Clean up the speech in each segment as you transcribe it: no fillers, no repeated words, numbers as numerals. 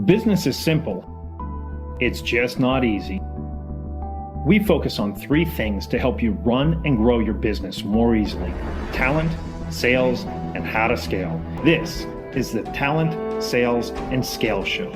Business is simple. It's just not easy. We focus on 3 things to help you run and grow your business more easily: talent, sales, and how to scale. This is the Talent, Sales, and Scale Show.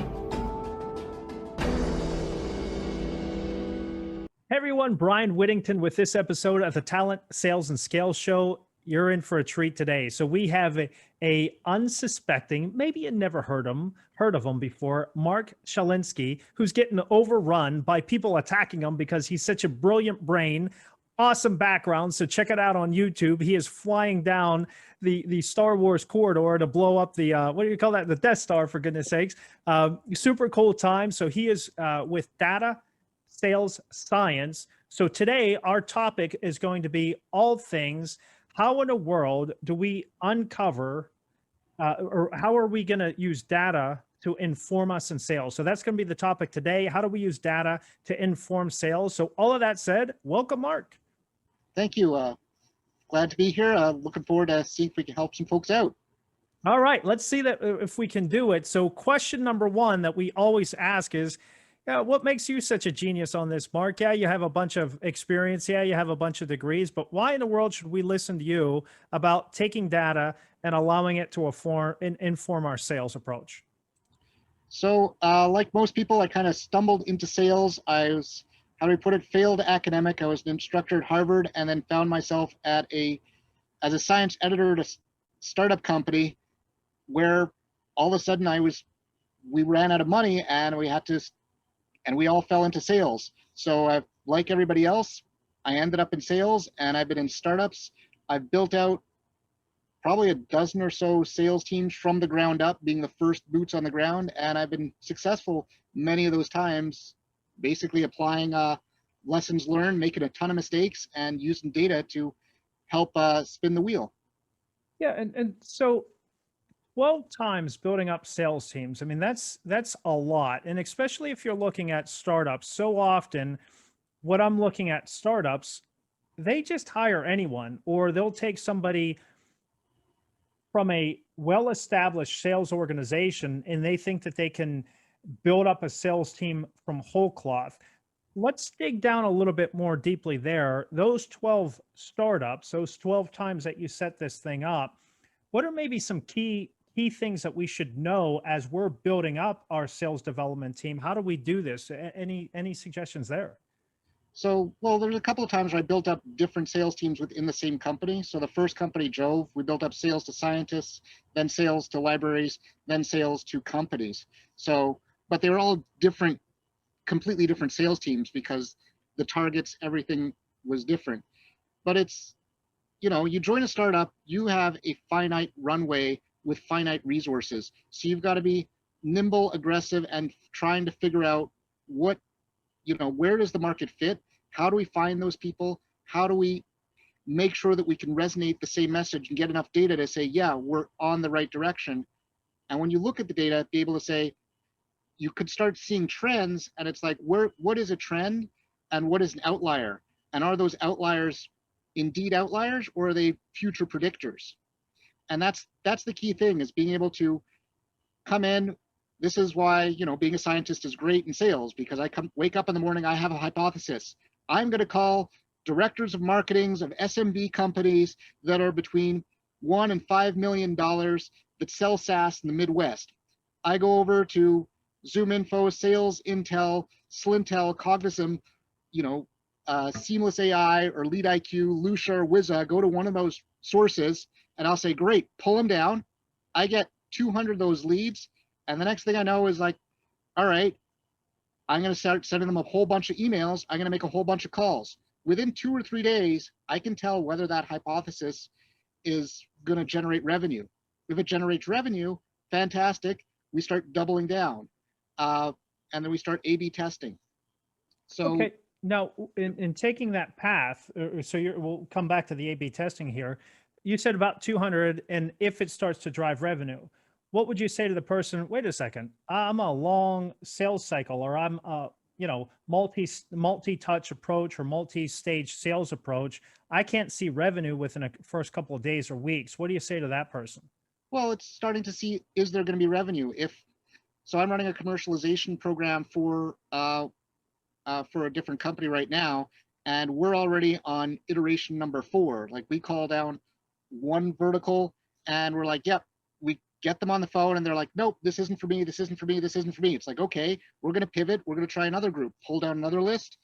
Hey everyone, Bryan Whittington with this episode of the Talent, Sales, and Scale Show. You're in for a treat today. So we have a unsuspecting, maybe you never heard of him before, Mark Shalinsky, who's getting overrun by people attacking him because he's such a brilliant brain, awesome background. So check it out on YouTube. He is flying down the Star Wars corridor to blow up the, what do you call that? The Death Star, for goodness sakes. Super cool time. So he is with data, sales, science. So today our topic is going to be all things. How in the world do we uncover, or how are we going to use data to inform us in sales? So that's going to be the topic today. How do we use data to inform sales? So all of that said, welcome, Mark. Thank you. Glad to be here. Looking forward to seeing if we can help some folks out. All right, let's see that if we can do it. So question number 1 that we always ask is, what makes you such a genius on this, Mark? Yeah, you have a bunch of experience. Yeah, you have a bunch of degrees, but why in the world should we listen to you about taking data and allowing it to inform our sales approach? So like most people, I kind of stumbled into sales. I was, how do we put it, failed academic. I was an instructor at Harvard and then found myself as a science editor at a startup company where all of a sudden we ran out of money and we all fell into sales. So like everybody else, I ended up in sales and I've been in startups. I've built out probably a dozen or so sales teams from the ground up, being the first boots on the ground. And I've been successful many of those times, basically applying lessons learned, making a ton of mistakes and using data to help spin the wheel. Yeah, and so 12 times building up sales teams. I mean, that's a lot. And especially if you're looking at startups, so often what I'm looking at startups, they just hire anyone, or they'll take somebody from a well-established sales organization and they think that they can build up a sales team from whole cloth. Let's dig down a little bit more deeply there. Those 12 startups, those 12 times that you set this thing up, what are maybe some key things that we should know as we're building up our sales development team? How do we do this? Any suggestions there? So, well, there's a couple of times where I built up different sales teams within the same company. So the first company, Jove, we built up sales to scientists, then sales to libraries, then sales to companies. So, but they were all different, completely different sales teams because the targets, everything was different. But it's, you join a startup, you have a finite runway with finite resources. So you've got to be nimble, aggressive, and trying to figure out where does the market fit? How do we find those people? How do we make sure that we can resonate the same message and get enough data to say, yeah, we're on the right direction? And when you look at the data, be able to say, you could start seeing trends, and it's like, what is a trend and what is an outlier? And are those outliers indeed outliers, or are they future predictors? And that's the key thing, is being able to come in. This is why, being a scientist is great in sales, because I wake up in the morning, I have a hypothesis. I'm going to call directors of marketings of SMB companies that are between $1 and $5 million that sell SaaS in the Midwest. I go over to ZoomInfo, Sales Intel, Slintel, Cognizant, Seamless AI or Lead IQ, Lucia or Wiza. Go to one of those sources and I'll say, great, pull them down. I get 200 of those leads. And the next thing I know is like, all right, I'm going to start sending them a whole bunch of emails. I'm going to make a whole bunch of calls. Within 2 or 3 days, I can tell whether that hypothesis is going to generate revenue. If it generates revenue, fantastic. We start doubling down. And then we start A/B testing. So okay. Now, in taking that path, we'll come back to the A/B testing here. You said about 200, and if it starts to drive revenue, what would you say to the person? Wait a second, I'm a long sales cycle, or I'm a multi-touch approach or multi-stage sales approach. I can't see revenue within a first couple of days or weeks. What do you say to that person? Well, it's starting to see, is there going to be revenue? If So I'm running a commercialization program for a different company right now, and we're already on iteration number 4. Like we call down one vertical, and we're like, yep, we get them on the phone, and they're like, nope, this isn't for me, this isn't for me, this isn't for me. It's like, okay, we're going to pivot, we're going to try another group, pull down another list,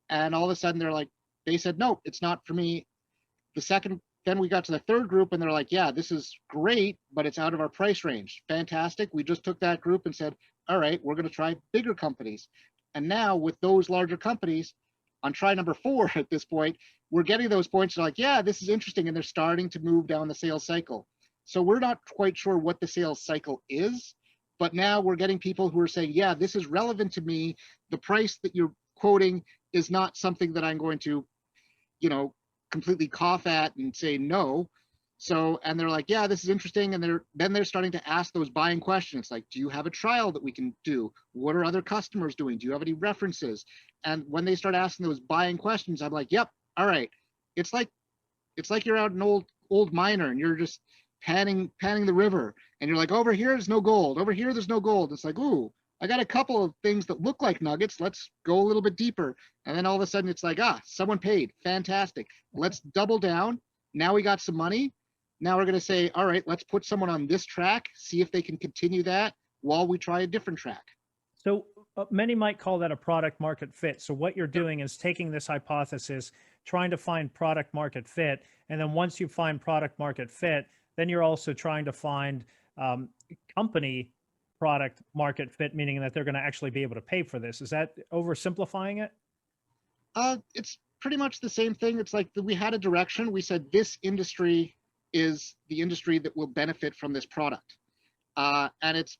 and all of a sudden they're like, they said, nope, it's not for me. Then we got to the third group, and they're like, yeah, this is great, but it's out of our price range. Fantastic. We just took that group and said, all right, we're going to try bigger companies. And now with those larger companies, on try number 4 at this point, we're getting those points. They're like, yeah, this is interesting. And they're starting to move down the sales cycle. So we're not quite sure what the sales cycle is, but now we're getting people who are saying, yeah, this is relevant to me. The price that you're quoting is not something that I'm going to, completely cough at and say no. So, and they're like, yeah, this is interesting. And they're starting to ask those buying questions. Like, do you have a trial that we can do? What are other customers doing? Do you have any references? And when they start asking those buying questions, I'm like, yep. All right. It's like you're out an old miner and you're just panning the river. And you're like, over here, there's no gold. Over here, there's no gold. It's like, ooh, I got a couple of things that look like nuggets. Let's go a little bit deeper. And then all of a sudden it's like, someone paid. Fantastic. Let's double down. Now we got some money. Now we're going to say, all right, let's put someone on this track, see if they can continue that while we try a different track. So many might call that a product market fit. So what you're doing is taking this hypothesis, trying to find product market fit. And then once you find product market fit, then you're also trying to find company product market fit, meaning that they're going to actually be able to pay for this. Is that oversimplifying it? It's pretty much the same thing. It's like we had a direction. We said this industry is the industry that will benefit from this product. And it's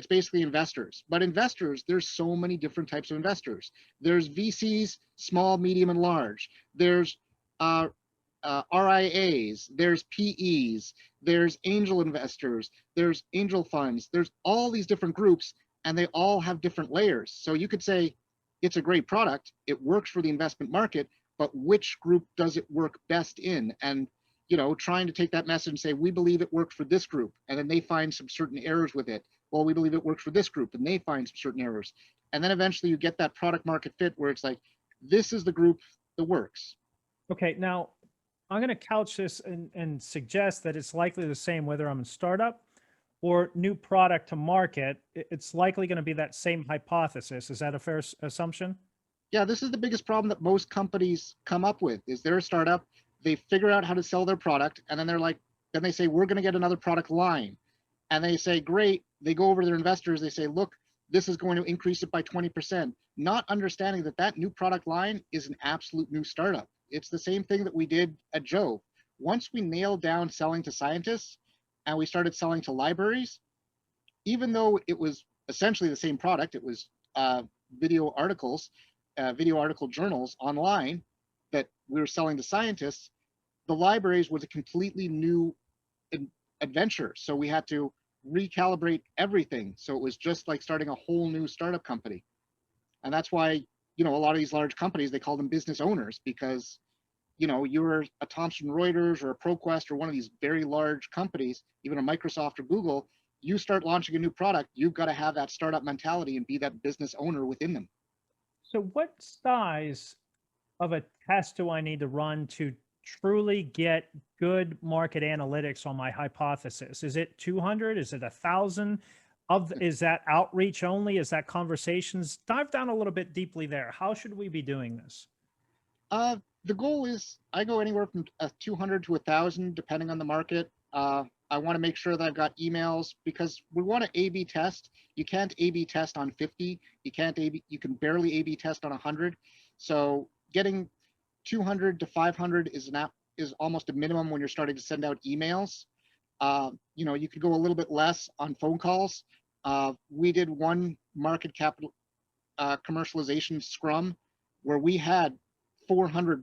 basically investors. But investors, there's so many different types of investors. There's VCs, small, medium, and large. There's RIAs, there's PEs, there's angel investors, there's angel funds, there's all these different groups, and they all have different layers. So you could say it's a great product, it works for the investment market, but which group does it work best in? And trying to take that message and say, we believe it worked for this group, and then they find some certain errors with it. Well, we believe it works for this group, and they find some certain errors. And then eventually you get that product market fit where it's like, this is the group that works. Okay, now I'm going to couch this and suggest that it's likely the same whether I'm a startup or new product to market. It's likely going to be that same hypothesis. Is that a fair assumption? Yeah, this is the biggest problem that most companies come up with. Is they're a startup, they figure out how to sell their product, and then then they say, we're going to get another product line. And they say, great. They go over to their investors. They say, look, this is going to increase it by 20%, not understanding that new product line is an absolute new startup. It's the same thing that we did at Jove. Once we nailed down selling to scientists and we started selling to libraries, even though it was essentially the same product, it was video article journals online that we were selling to scientists, the libraries was a completely new adventure. So we had to recalibrate everything. So it was just like starting a whole new startup company. And that's why, a lot of these large companies, they call them business owners because, you're a Thomson Reuters or a ProQuest or one of these very large companies, even a Microsoft or Google, you start launching a new product, you've got to have that startup mentality and be that business owner within them. So what size of a test do I need to run to truly get good market analytics on my hypothesis? Is it 200? Is it 1,000? Is that outreach only? Is that conversations? Dive down a little bit deeply there. How should we be doing this? The goal is I go anywhere from 200 to 1,000, depending on the market. I want to make sure that I've got emails because we want to A/B test. You can't A/B test on 50. You can barely A/B test on 100. So getting 200 to 500 is almost a minimum when you're starting to send out emails. You could go a little bit less on phone calls. We did one market capital commercialization scrum where we had 400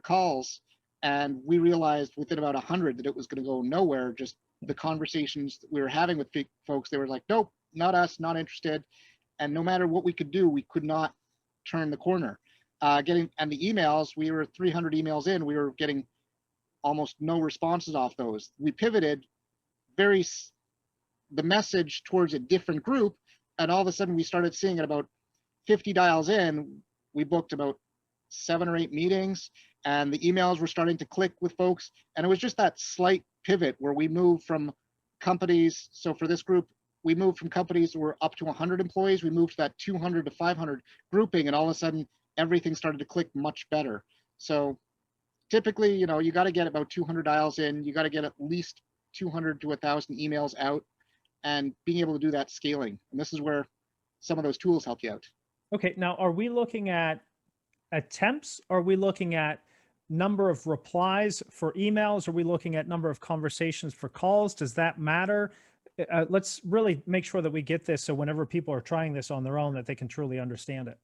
calls, and we realized within about 100 that it was going to go nowhere. Just the conversations that we were having with folks, they were like, nope, not us, not interested. And no matter what we could do, we could not turn the corner. And the emails, we were 300 emails in, we were getting almost no responses off those. We pivoted very the message towards a different group. And all of a sudden we started seeing at about 50 dials in, we booked about 7 or 8 meetings, and the emails were starting to click with folks. And it was just that slight pivot where we moved from companies. So for this group, we moved from companies that were up to 100 employees, we moved to that 200 to 500 grouping, and all of a sudden everything started to click much better. So typically, you know, you got to get about 200 dials in, you got to get at least 200 to 1,000 emails out, and being able to do that scaling. And this is where some of those tools help you out. Okay, now are we looking at attempts? Are we looking at number of replies for emails? Are we looking at number of conversations for calls? Does that matter? Let's really make sure that we get this, so whenever people are trying this on their own, that they can truly understand it.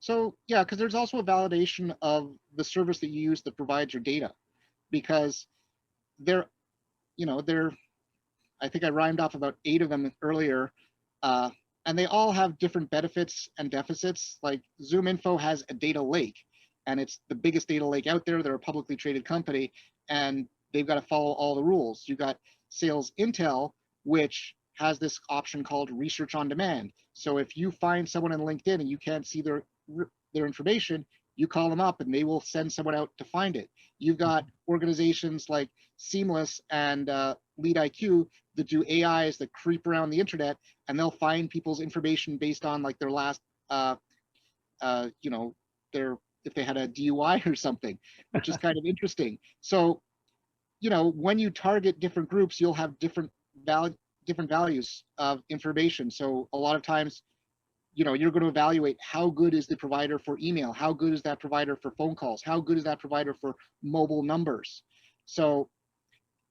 So yeah, because there's also a validation of the service that you use that provides your data, because they're, you know, I think I rhymed off about 8 of them earlier, and they all have different benefits and deficits. Like ZoomInfo has a data lake, and it's the biggest data lake out there. They're a publicly traded company, and they've got to follow all the rules. You got Sales Intel, which has this option called research on demand. So if you find someone in LinkedIn and you can't see their information, you call them up and they will send someone out to find it. You've got organizations like Seamless and Lead IQ that do AIs that creep around the internet, and they'll find people's information based on like their last, you know, if they had a DUI or something, which is kind of interesting. So, you know, when you target different groups, you'll have different values of information. So a lot of times, you know, you're going to evaluate how good is the provider for email, how good is that provider for phone calls, how good is that provider for mobile numbers. So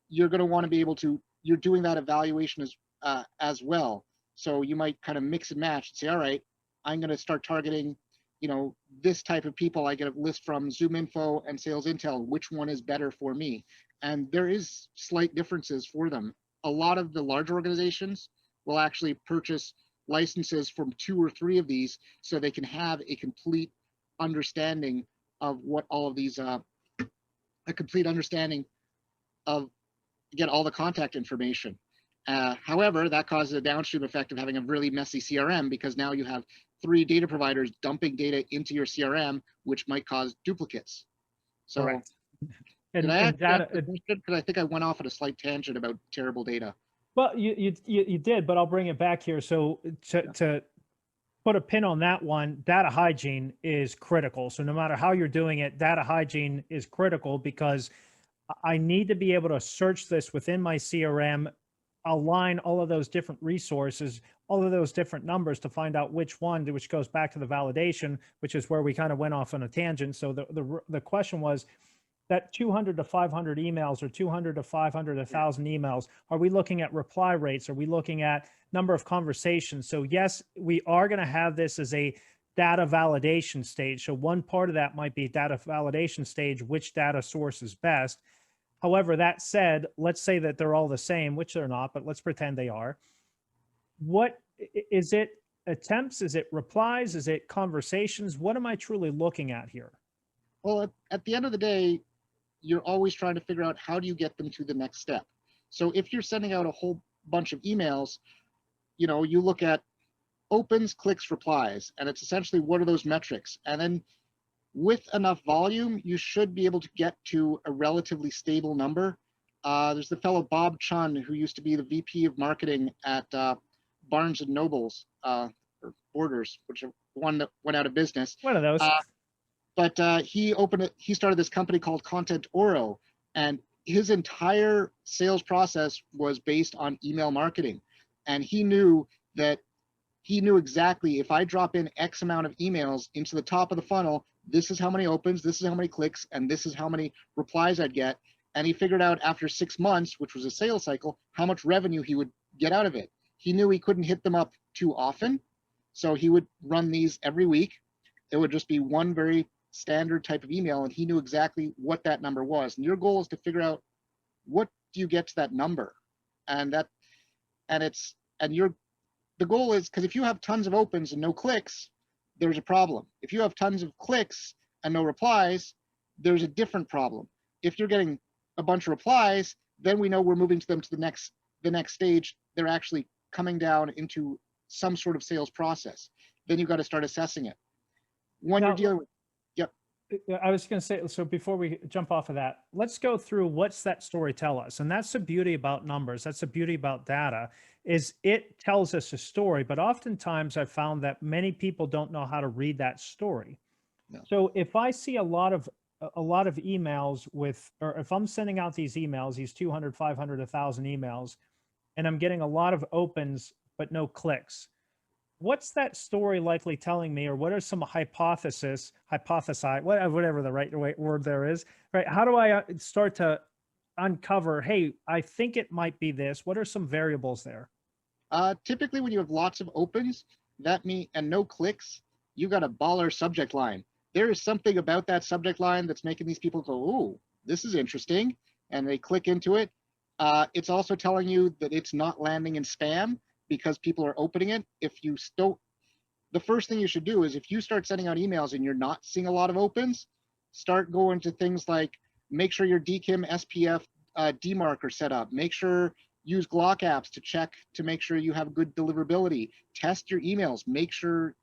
you're going to want to be able to, you're doing that evaluation as well. So you might kind of mix and match and say, all right, I'm going to start targeting, you know, this type of people. I get a list from ZoomInfo and Sales Intel, which one is better for me? And there is slight differences for them. A lot of the large organizations will actually purchase licenses from 2 or 3 of these, so they can have a complete understanding of what all of these, a complete understanding of, get all the contact information. However, that causes a downstream effect of having a really messy CRM, because now you have 3 data providers dumping data into your CRM, which might cause duplicates. So, Correct. did I answer that question? Because I think I went off at a slight tangent about terrible data. Well, you did, but I'll bring it back here. So to put a pin on that one, data hygiene is critical. So no matter how you're doing it, data hygiene is critical, because I need to be able to search this within my CRM, align all of those different resources, all of those different numbers to find out which one, which goes back to the validation, which is where we kind of went off on a tangent. So the question was, that 200 to 500 emails, or 200 to 500, 1,000 emails, are we looking at reply rates? Are we looking at number of conversations? So yes, we are going to have this as a data validation stage. So one part of that might be data validation stage, which data source is best. However, that said, let's say that they're all the same, which they're not, but let's pretend they are. What is it? Attempts? Is it replies? Is it conversations? What am I truly looking at here? Well, at the end of the day, you're always trying to figure out how do you get them to the next step. So if you're sending out a whole bunch of emails, you know, you look at opens, clicks, replies, and it's essentially what are those metrics? And then with enough volume, you should be able to get to a relatively stable number. There's the fellow Bob Chun, who used to be the VP of marketing at Barnes and Noble's, or Borders, which is one that went out of business. One of those. But he started this company called Content Oro, and his entire sales process was based on email marketing. And he knew exactly, if I drop in X amount of emails into the top of the funnel, this is how many opens, this is how many clicks, and this is how many replies I'd get. And he figured out after 6 months, which was a sales cycle, how much revenue he would get out of it. He knew he couldn't hit them up too often, so he would run these every week. It would just be one very standard type of email, and he knew exactly what that number was. And your goal is to figure out, what do you get to that number? And the goal is, because if you have tons of opens and no clicks, there's a problem. If you have tons of clicks and no replies, there's a different problem. If you're getting a bunch of replies, then we know we're moving them to the next stage they're actually coming down into some sort of sales process. Then you've got to start assessing it. When you're dealing with, yep. I was going to say, so before we jump off of that, let's go through what's that story tell us. And that's the beauty about numbers. That's the beauty about data, is it tells us a story, but oftentimes I've found that many people don't know how to read that story. No. So if I see a lot of emails with, or if I'm sending out these emails, these 200, 500, 1,000 emails, and I'm getting a lot of opens, but no clicks, what's that story likely telling me, or what are some hypothesize, whatever the right word there is, right? How do I start to uncover, hey, I think it might be this? What are some variables there? Typically when you have lots of opens, and no clicks, you got a baller subject line. There is something about that subject line that's making these people go, "Ooh, this is interesting," and they click into it. It's also telling you that it's not landing in spam because people are opening it. If you still, the first thing you should do is, if you start sending out emails and you're not seeing a lot of opens, start going to things like, make sure your DKIM SPF demarker set up. Make sure, use Glock apps to check to make sure you have good deliverability. Test your emails. Make sure,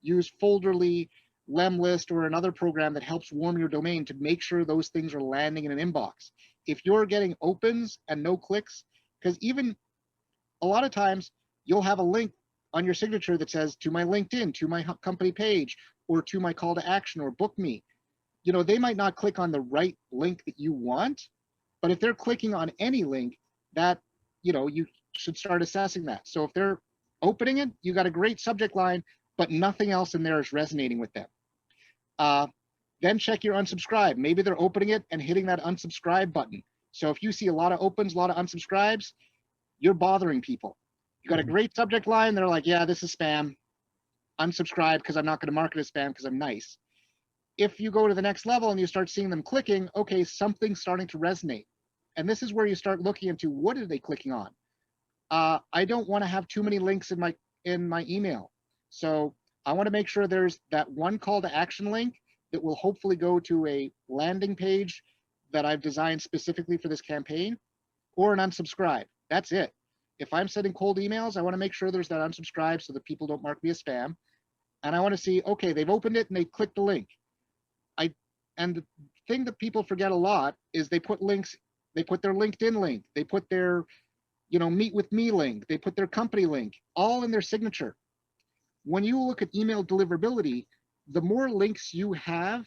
use Folderly, Lemlist, or another program that helps warm your domain to make sure those things are landing in an inbox. If you're getting opens and no clicks, because even a lot of times you'll have a link on your signature that says to my LinkedIn, to my company page, or to my call to action, or book me. They might not click on the right link that you want, but if they're clicking on any link, that, you should start assessing that. So if they're opening it, you got a great subject line, but nothing else in there is resonating with them. Then check your unsubscribe. Maybe they're opening it and hitting that unsubscribe button. So if you see a lot of opens, a lot of unsubscribes, you're bothering people. You got a great subject line, they're like, yeah, this is spam. Unsubscribe because I'm not going to mark it as spam because I'm nice. If you go to the next level and you start seeing them clicking, okay, something's starting to resonate. And this is where you start looking into, what are they clicking on? I don't want to have too many links in my email. So I want to make sure there's that one call to action link that will hopefully go to a landing page that I've designed specifically for this campaign, or an unsubscribe. That's it. If I'm sending cold emails, I want to make sure there's that unsubscribe so that people don't mark me as spam. And I want to see, okay, they've opened it and they clicked the link. And the thing that people forget a lot is they put links, they put their LinkedIn link, they put their, meet with me link, they put their company link, all in their signature. When you look at email deliverability, the more links you have,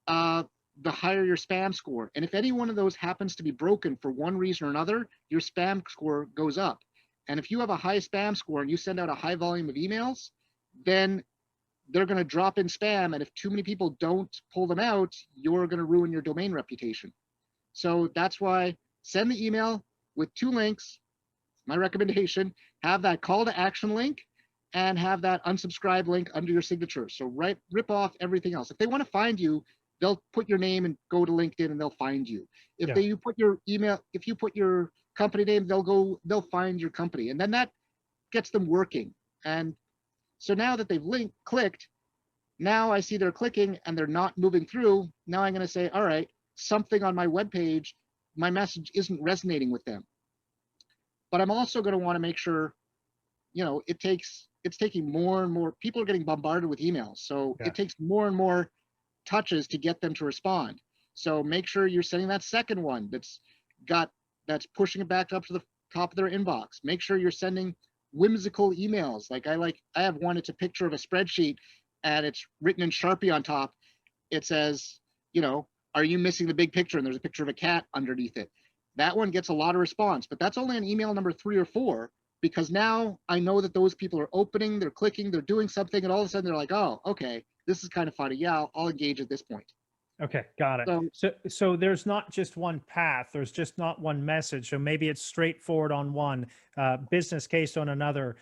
the higher your spam score. And if any one of those happens to be broken for one reason or another, your spam score goes up. And if you have a high spam score and you send out a high volume of emails, then they're going to drop in spam. And if too many people don't pull them out, you're going to ruin your domain reputation. So that's why send the email with 2 links. My recommendation, have that call to action link and have that unsubscribe link under your signature. So rip off everything else. If they want to find you, they'll put your name and go to LinkedIn and they'll find you. If you put your email, if you put your company name, they'll find your company, and then that gets them working. And so now that they've clicked, now I see they're clicking and they're not moving through. Now I'm going to say, all right, something on my webpage, my message isn't resonating with them. But I'm also going to want to make sure, it's taking more and more, people are getting bombarded with emails. So it takes more and more touches to get them to respond. So make sure you're sending that second one that's pushing it back up to the top of their inbox. Make sure you're sending whimsical emails. I have one, it's a picture of a spreadsheet and it's written in Sharpie on top. It says, are you missing the big picture? And there's a picture of a cat underneath it. That one gets a lot of response, but that's only on email number 3 or 4, because now I know that those people are opening, they're clicking, they're doing something, and all of a sudden they're like, oh, okay, this is kind of funny. Yeah, I'll engage at this point. Okay, got it. So there's not just one path. There's just not one message. So maybe it's straightforward on one, business case on another,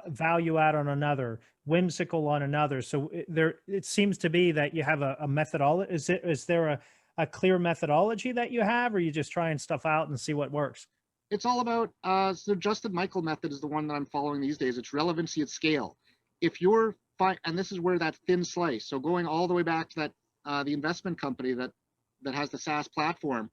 value add on another, whimsical on another. So it seems to be that you have a methodology. Is there a clear methodology that you have, or are you just trying stuff out and see what works? It's all about, so Justin Michael method is the one that I'm following these days. It's relevancy at scale. If you're fine, and this is where that thin slice, so going all the way back to that, the investment company that has the SaaS platform,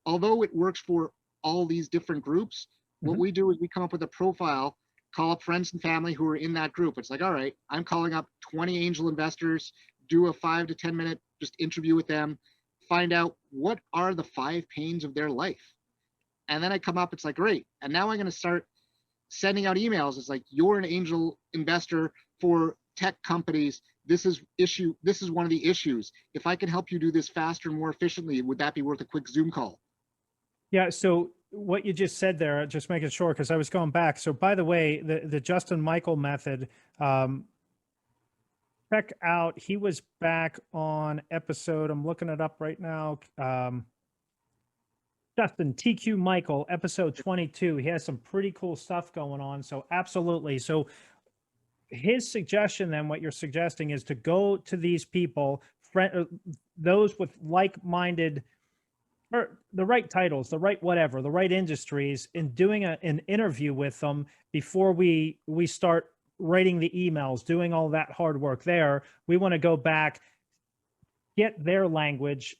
although it works for all these different groups, What we do is we come up with a profile, call up friends and family who are in that group. It's like, all right, I'm calling up 20 angel investors, do a 5 to 10 minute just interview with them, find out what are the 5 pains of their life. And then I come up, it's like, great. And now I'm going to start sending out emails. It's like, you're an angel investor for tech companies. This is one of the issues. If I can help you do this faster and more efficiently, would that be worth a quick Zoom call? Yeah. So what you just said there, just making sure, because I was going back. So by the way, the Justin Michael method, check out, he was back on episode, I'm looking it up right now. Justin TQ Michael, episode 22. He has some pretty cool stuff going on. So absolutely. So his suggestion, then, what you're suggesting is to go to these people, those with like-minded, or the right titles, the right whatever, the right industries, and doing an interview with them before we start writing the emails, doing all that hard work there. We want to go back, get their language,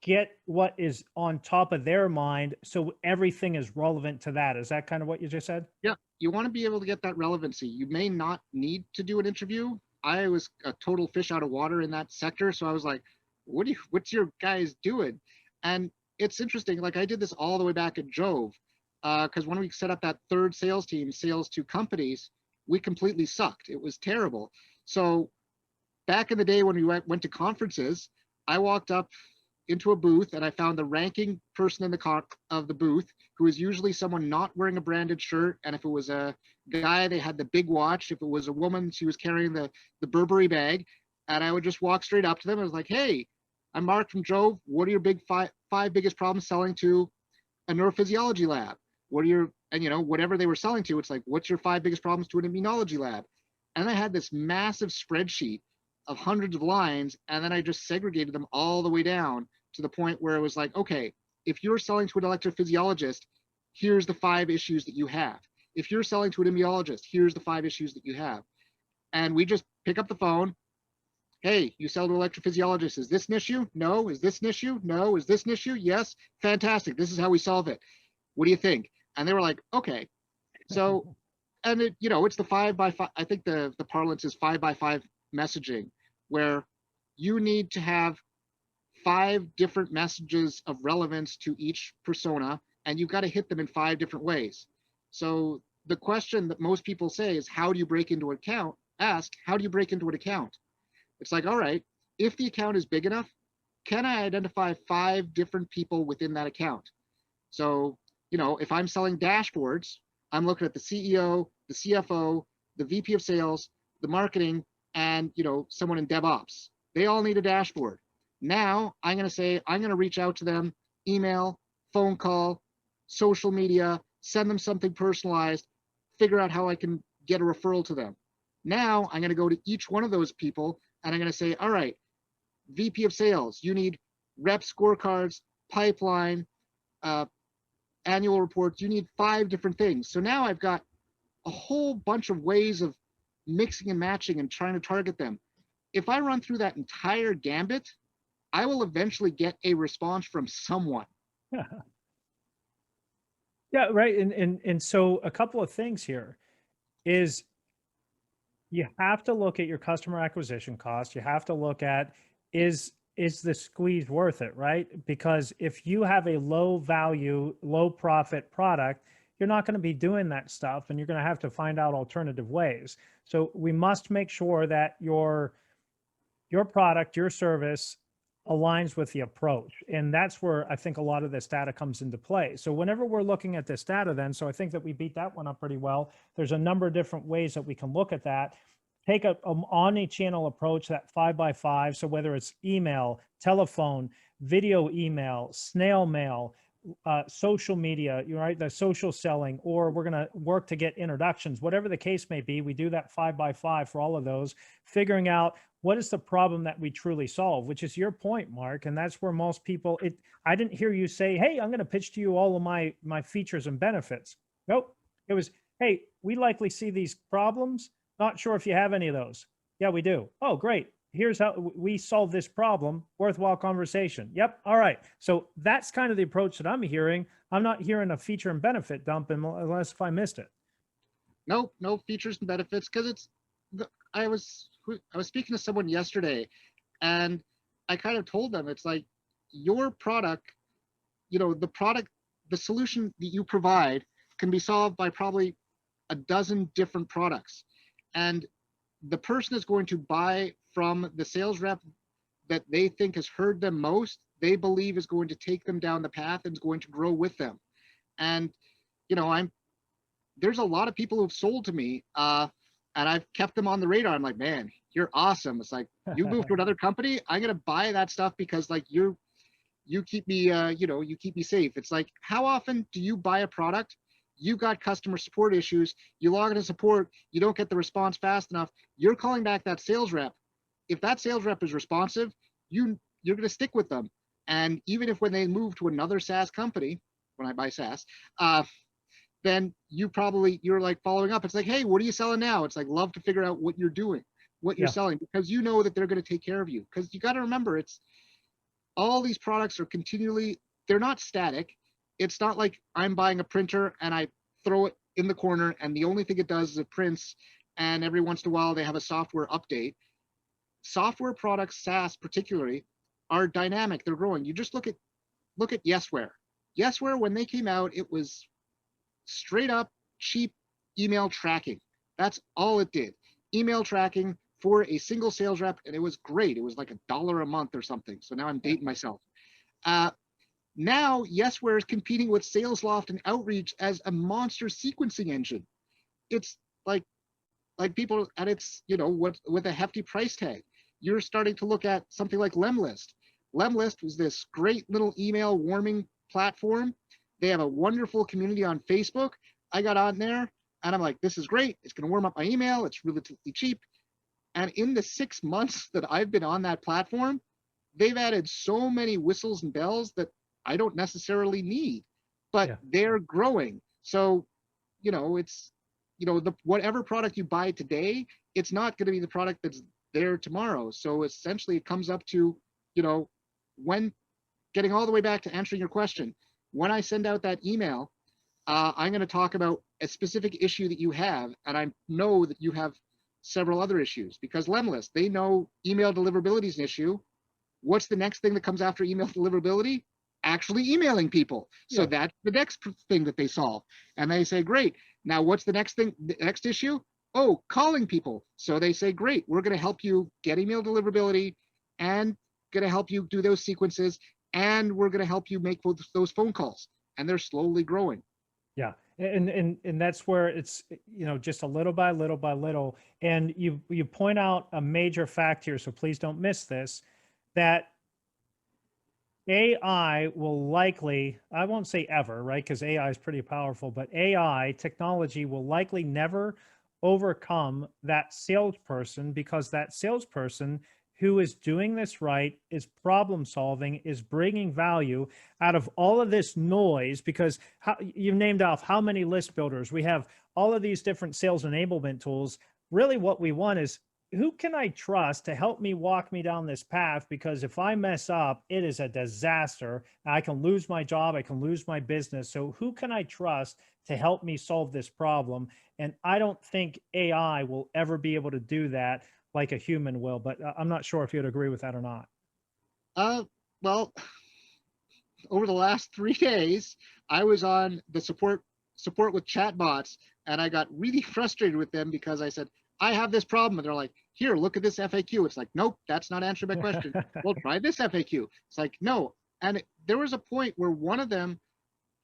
get what is on top of their mind, so everything is relevant to that. Is that kind of what you just said? Yeah, you want to be able to get that relevancy. You may not need to do an interview. I was a total fish out of water in that sector, so I was like, what's your guys doing? And it's interesting, like I did this all the way back at Jove, because when we set up that third sales team, sales to companies, we completely sucked. It was terrible. So back in the day when we went to conferences, I walked up into a booth and I found the ranking person in the booth, who is usually someone not wearing a branded shirt. And if it was a guy, they had the big watch. If it was a woman, she was carrying the Burberry bag. And I would just walk straight up to them. I was like, hey, I'm Mark from Jove. What are your five biggest problems selling to a neurophysiology lab? And whatever they were selling to, it's like, what's your 5 biggest problems to an immunology lab? And I had this massive spreadsheet of hundreds of lines, and then I just segregated them all the way down to the point where it was like, okay, if you're selling to an electrophysiologist, here's the 5 issues that you have. If you're selling to an immunologist, here's the 5 issues that you have. And we just pick up the phone. Hey, you sell to an electrophysiologist. Is this an issue? No. Is this an issue? No. Is this an issue? Yes. Fantastic. This is how we solve it. What do you think? And they were like, okay. So, and it's the 5 by 5. I think the parlance is 5 by 5 messaging, where you need to have 5 different messages of relevance to each persona, and you've got to hit them in 5 different ways. So the question that most people say is, how do you break into an account? How do you break into an account? It's like, all right, if the account is big enough, can I identify 5 different people within that account? So, if I'm selling dashboards, I'm looking at the CEO, the CFO, the VP of sales, the marketing, and someone in DevOps. They all need a dashboard. Now I'm going to reach out to them, email, phone call, social media, send them something personalized, figure out how I can get a referral to them. Now I'm going to go to each one of those people and I'm going to say, all right, VP of sales, you need rep scorecards, pipeline, annual reports. You need 5 different things. So now I've got a whole bunch of ways of mixing and matching and trying to target them. If I run through that entire gambit, I will eventually get a response from someone. Yeah, right. And so a couple of things here is, you have to look at your customer acquisition cost. You have to look at, is the squeeze worth it, right? Because if you have a low value, low profit product, you're not going to be doing that stuff, and you're going to have to find out alternative ways. So we must make sure that your product, your service aligns with the approach. And that's where I think a lot of this data comes into play. So whenever we're looking at this data then, so I think that we beat that one up pretty well. There's a number of different ways that we can look at that. Take an omni-channel approach, that 5 by 5. So whether it's email, telephone, video email, snail mail, social media, right? The social selling, or we're going to work to get introductions, whatever the case may be. We do that 5 by 5 for all of those, figuring out what is the problem that we truly solve, which is your point, Mark. And that's where most people, I didn't hear you say, hey, I'm going to pitch to you all of my features and benefits. Nope. It was, hey, we likely see these problems. Not sure if you have any of those. Yeah, we do. Oh, great. here's how we solve this problem, worthwhile conversation. Yep. All right. So that's kind of the approach that I'm hearing. I'm not hearing a feature and benefit dump unless if I missed it. Nope, no features and benefits, because I was speaking to someone yesterday, and I kind of told them, it's like, your product, the solution that you provide can be solved by probably a dozen different products. And the person is going to buy from the sales rep that they think has heard them most, they believe is going to take them down the path and is going to grow with them. And, there's a lot of people who've sold to me, and I've kept them on the radar. I'm like, man, you're awesome. It's like, you move to another company, I'm going to buy that stuff because like you keep me, you keep me safe. It's like, how often do you buy a product? You got customer support issues. You log into support. You don't get the response fast enough. You're calling back that sales rep. If that sales rep is responsive, you're going to stick with them. And even if when they move to another SaaS company, when I buy SaaS, then you're like following up. It's like, hey, what are you selling now? It's like, love to figure out what you're doing, what you're selling, because you know that they're going to take care of you. Because you got to remember, it's all these products are continually, they're not static. It's not like I'm buying a printer and I throw it in the corner and the only thing it does is it prints, and every once in a while they have a software update. Software products, SaaS particularly, are dynamic. They're growing. You just look at Yesware. Yesware, when they came out, it was straight up cheap email tracking. That's all it did. Email tracking for a single sales rep, and it was great. It was like $1 a month or something. So now I'm dating myself. Now Yesware is competing with SalesLoft and Outreach as a monster sequencing engine. It's like people, and it's, with a hefty price tag. You're starting to look at something like Lemlist. Lemlist was this great little email warming platform. They have a wonderful community on Facebook. I got on there and I'm like, this is great. It's going to warm up my email. It's relatively cheap. And in the 6 months that I've been on that platform, they've added so many whistles and bells that I don't necessarily need, but they're growing. So, it's, whatever product you buy today, it's not going to be the product that's there tomorrow. So essentially it comes up to, when getting all the way back to answering your question, when I send out that email, I'm going to talk about a specific issue that you have, and I know that you have several other issues, because Lemlist, they know email deliverability is an issue. What's the next thing that comes after email deliverability? Actually emailing people. So that's the next thing that they solve. And they say, great. Now what's the next thing, the next issue? Oh, calling people. So they say, great, we're going to help you get email deliverability and going to help you do those sequences, and we're going to help you make those phone calls. And they're slowly growing. Yeah. And that's where it's, just a little by little by little. And you point out a major fact here, so please don't miss this, that AI will likely, I won't say ever, right? Because AI is pretty powerful, but AI technology will likely never overcome that salesperson, because that salesperson who is doing this right, is problem solving, is bringing value out of all of this noise. Because you've named off how many list builders we have, all of these different sales enablement tools. Really what we want is, who can I trust to help me walk me down this path? Because if I mess up, it is a disaster. I can lose my job. I can lose my business. So who can I trust to help me solve this problem? And I don't think AI will ever be able to do that like a human will, but I'm not sure if you'd agree with that or not. Well, over the last 3 days, I was on the support with chatbots, and I got really frustrated with them because I said, I have this problem. And they're like, here, look at this FAQ. It's like, nope, that's not answering my question. Well, try this FAQ. It's like, no. And there was a point where one of them,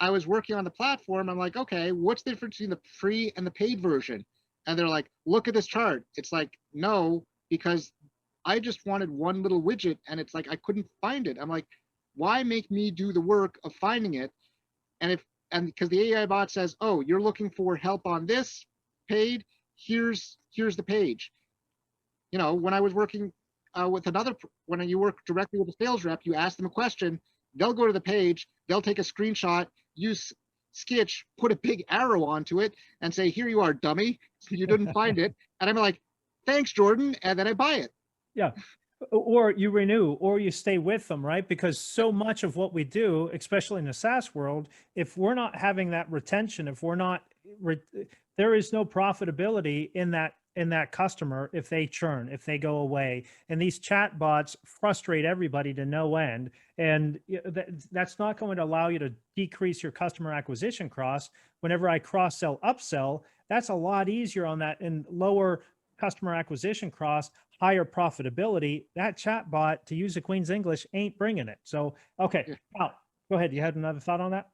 I was working on the platform. I'm like, okay, what's the difference between the free and the paid version? And they're like, look at this chart. It's like, no, because I just wanted one little widget, and it's like, I couldn't find it. I'm like, why make me do the work of finding it? And because the AI bot says, oh, you're looking for help on this paid, here's the page. When I was working when you work directly with a sales rep, you ask them a question, they'll go to the page, they'll take a screenshot, use Sketch, put a big arrow onto it, and say, here you are, dummy. You didn't find it. And I'm like, thanks, Jordan. And then I buy it. Yeah. Or you renew, or you stay with them, right? Because so much of what we do, especially in the SaaS world, if we're not having that retention, if we're not, there is no profitability in that customer if they churn, if they go away. And these chat bots frustrate everybody to no end. And that's not going to allow you to decrease your customer acquisition cost. Whenever I cross-sell, upsell, that's a lot easier on that and lower customer acquisition cost, higher profitability. That chat bot, to use the Queen's English, ain't bringing it. So, okay, Yeah. Wow. Go ahead. You had another thought on that?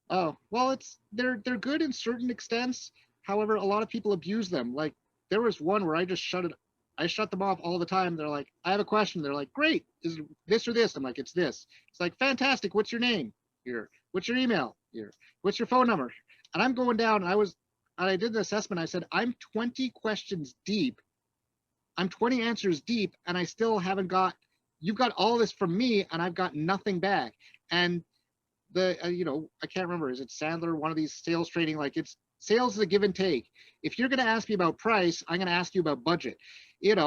Oh, well, they're good in certain extents. However, a lot of people abuse them. Like there was one where I shut them off all the time. They're like, I have a question. They're like, great, is it this or this? I'm like, it's this. It's like, fantastic. What's your name? Here. What's your email? Here. What's your phone number? And I'm going down, and I did the assessment. I said, I'm 20 questions deep. I'm 20 answers deep, and I still haven't got, you've got all this from me, and I've got nothing back. And I can't remember, is it Sandler, one of these sales training, like it's sales is a give and take. If you're going to ask me about price, I'm going to ask you about budget. If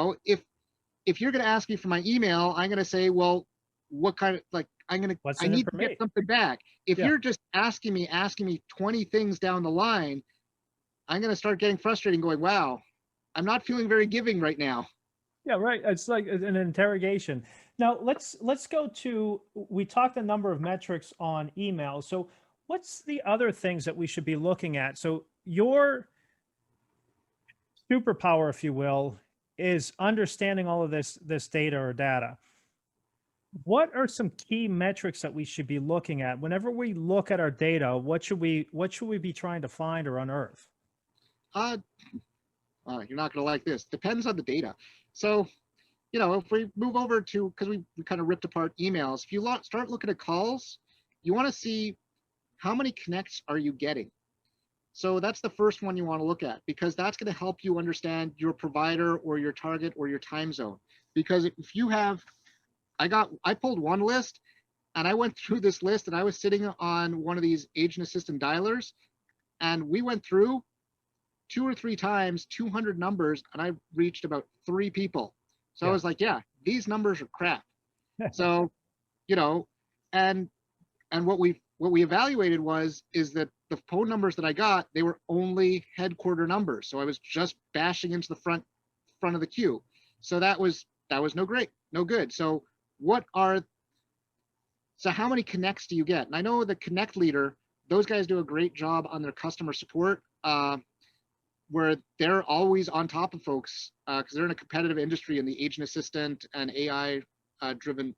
you're going to ask me for my email, I'm going to say, well, what kind of, like, I need to get something back. If you're just asking me 20 things down the line, I'm going to start getting frustrated and going, wow, I'm not feeling very giving right now. Yeah, right. It's like an interrogation. Now let's go to, we talked a number of metrics on email. So what's the other things that we should be looking at? So your superpower, if you will, is understanding all of this data or data. What are some key metrics that we should be looking at whenever we look at our data? What should we be trying to find or unearth? You're not going to like this. Depends on the data. So, if we move over to, because we kind of ripped apart emails, if you start looking at calls, you want to see how many connects are you getting. So that's the first one you want to look at, because that's going to help you understand your provider or your target or your time zone. Because if you have, I pulled one list and I went through this list, and I was sitting on one of these agent assistant dialers, and we went through 2 or 3 times 200 numbers, and I reached about 3 people. So I was like, yeah, these numbers are crap. So, and what we evaluated is that the phone numbers that I got, they were only headquarter numbers. So I was just bashing into the front of the queue. So that was no good. So how many connects do you get? And I know the Connect leader, those guys do a great job on their customer support, where they're always on top of folks, because they're in a competitive industry in the agent assistant and AI driven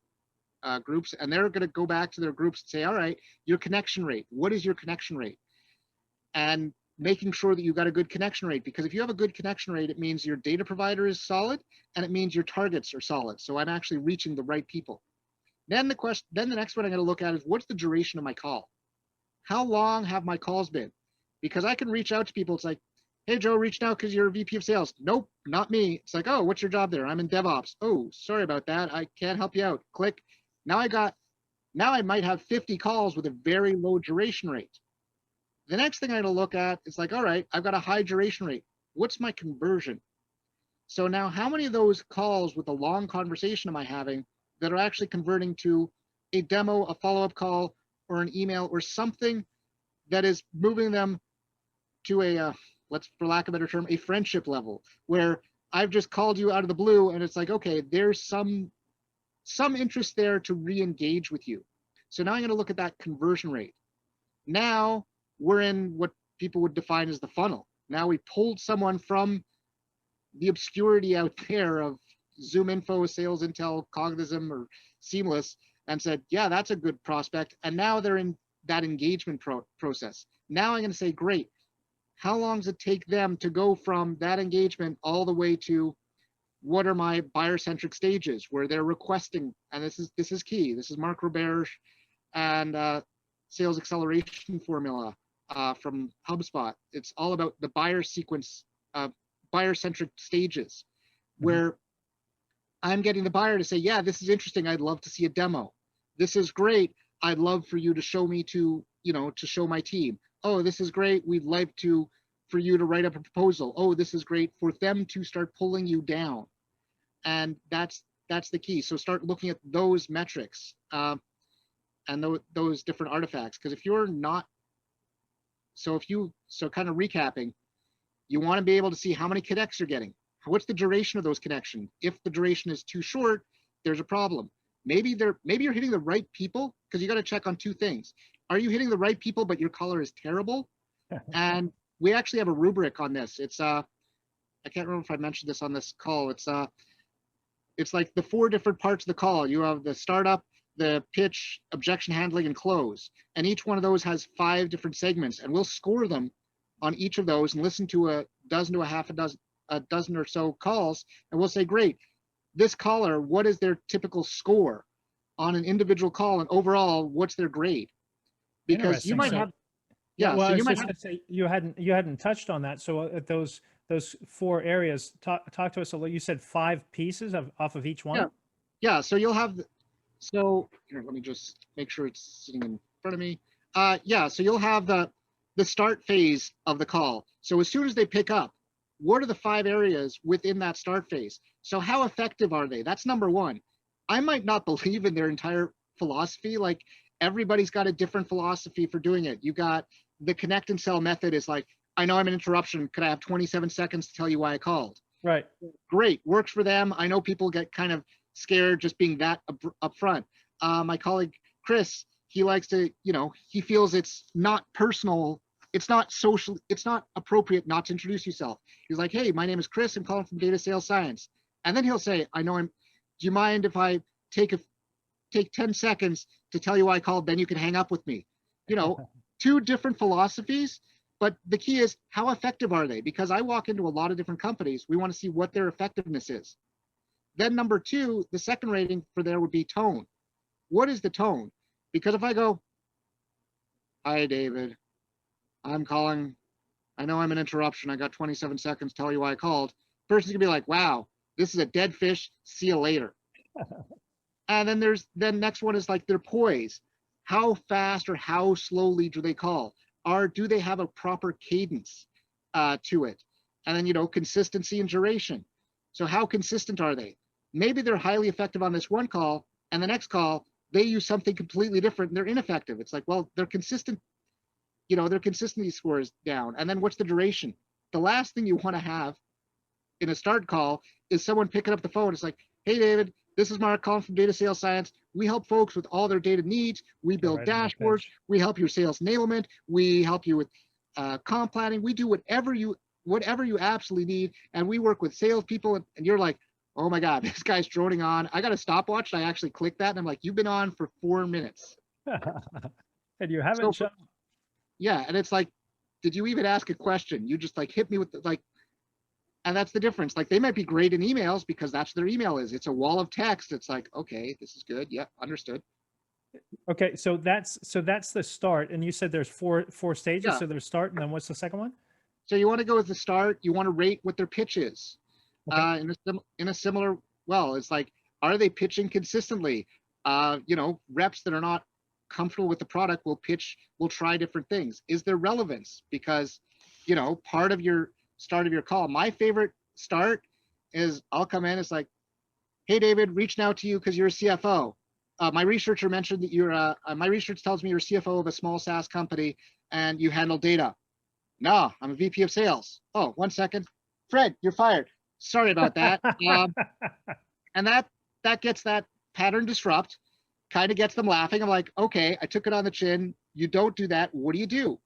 groups. And they're going to go back to their groups and say, all right, your connection rate, what is your connection rate? And making sure that you've got a good connection rate, because if you have a good connection rate, it means your data provider is solid, and it means your targets are solid. So I'm actually reaching the right people. Then the next one I'm going to look at is, what's the duration of my call? How long have my calls been? Because I can reach out to people. It's like, hey, Joe, reached out because you're a VP of sales. Nope, not me. It's like, oh, what's your job there? I'm in DevOps. Oh, sorry about that. I can't help you out. Click. Now I might have 50 calls with a very low duration rate. The next thing I'm going to look at is like, all right, I've got a high duration rate. What's my conversion? So now how many of those calls with a long conversation am I having that are actually converting to a demo, a follow-up call, or an email, or something that is moving them to a, for lack of a better term, a friendship level, where I've just called you out of the blue and it's like, okay, there's some interest there to re-engage with you. So now I'm going to look at that conversion rate. Now we're in what people would define as the funnel. Now we pulled someone from the obscurity out there of Zoom Info, Sales Intel, Cognism, or Seamless, and said, yeah, that's a good prospect. And now they're in that engagement process. Now I'm going to say, great. How long does it take them to go from that engagement all the way to what are my buyer-centric stages where they're requesting? And this is key. This is Mark Roberge and Sales Acceleration Formula from HubSpot. It's all about the buyer sequence, buyer-centric stages, where I'm getting the buyer to say, yeah, this is interesting. I'd love to see a demo. This is great. I'd love for you to show me to show my team. Oh, this is great. We'd like for you to write up a proposal. Oh, this is great, for them to start pulling you down. And that's that's the key. So start looking at those metrics and those different artifacts. Because if you're not, so kind of recapping, you want to be able to see how many connects you're getting. What's the duration of those connections? If the duration is too short, there's a problem. Maybe you're hitting the right people, because you got to check on two things. Are you hitting the right people, but your color is terrible? And we actually have a rubric on this. It's I can't remember if I mentioned this on this call. It's like the 4 different parts of the call. You have the startup, the pitch, objection handling, and close. And each one of those has 5 different segments, and we'll score them on each of those and listen to a dozen to a dozen or so calls, and we'll say, great, this caller, what is their typical score on an individual call, and overall, what's their grade? Because you might have, well, so I you was might just have, gonna say you hadn't touched on that. So at those 4 areas, talk to us a little. You said 5 pieces off of each one. Yeah. So you'll have, so here, let me just make sure it's sitting in front of me. So you'll have the start phase of the call. So as soon as they pick up, what are the 5 areas within that start phase? So how effective are they? That's number 1. I might not believe in their entire philosophy. Like, everybody's got a different philosophy for doing it. You got the connect and sell method is like, I know I'm an interruption. Could I have 27 seconds to tell you why I called? Right. Great, works for them. I know people get kind of scared just being that upfront. My colleague, Chris, he likes to, he feels it's not personal. It's not social. It's not appropriate not to introduce yourself. He's like, hey, my name is Chris. I'm calling from Data Sales Science. And then he'll say, do you mind if I take 10 seconds to tell you why I called, then you can hang up with me? 2 different philosophies, but the key is, how effective are they? Because I walk into a lot of different companies. We want to see what their effectiveness is. Then number 2, the second rating for there would be tone. What is the tone? Because if I go, hi, David, I'm calling. I know I'm an interruption. I got 27 seconds to tell you why I called. Person's gonna be like, wow, this is a dead fish. See you later. And then next one is like their poise. How fast or how slowly do they call? Do they have a proper cadence to it? And then, consistency and duration. So how consistent are they? Maybe they're highly effective on this one call, and the next call, they use something completely different and they're ineffective. It's like, well, they're consistent. Their consistency score is down. And then what's the duration? The last thing you want to have in a start call is someone picking up the phone. It's like, hey, David, this is Mark calling from Data Sales Science. We help folks with all their data needs. We build dashboards. We help your sales enablement. We help you with comp planning. We do whatever you absolutely need. And we work with salespeople. And you're like, oh my God, this guy's droning on. I got a stopwatch. And I actually click that. And I'm like, you've been on for 4 minutes. And you haven't. Yeah. And it's like, did you even ask a question? You just like hit me with and that's the difference. Like, they might be great in emails because that's their email is. It's a wall of text. It's like, okay, this is good. Yep, understood. Okay, so that's the start. And you said there's four stages. Yeah. So there's start, and then what's the second one? So you want to go with the start. You want to rate what their pitch is. Okay. In a similar, it's like, are they pitching consistently? Reps that are not comfortable with the product will try different things. Is there relevance? Because, part of your start of your call, my favorite start is I'll come in, it's like, hey, David, reaching out to you because you're a CFO. My researcher mentioned that my research tells me you're a CFO of a small SaaS company and you handle data. No, I'm a VP of sales. Oh, 1 second. Fred, you're fired. Sorry about that. And that gets that pattern disrupt, kind of gets them laughing. I'm like, okay, I took it on the chin. You don't do that. What do you do?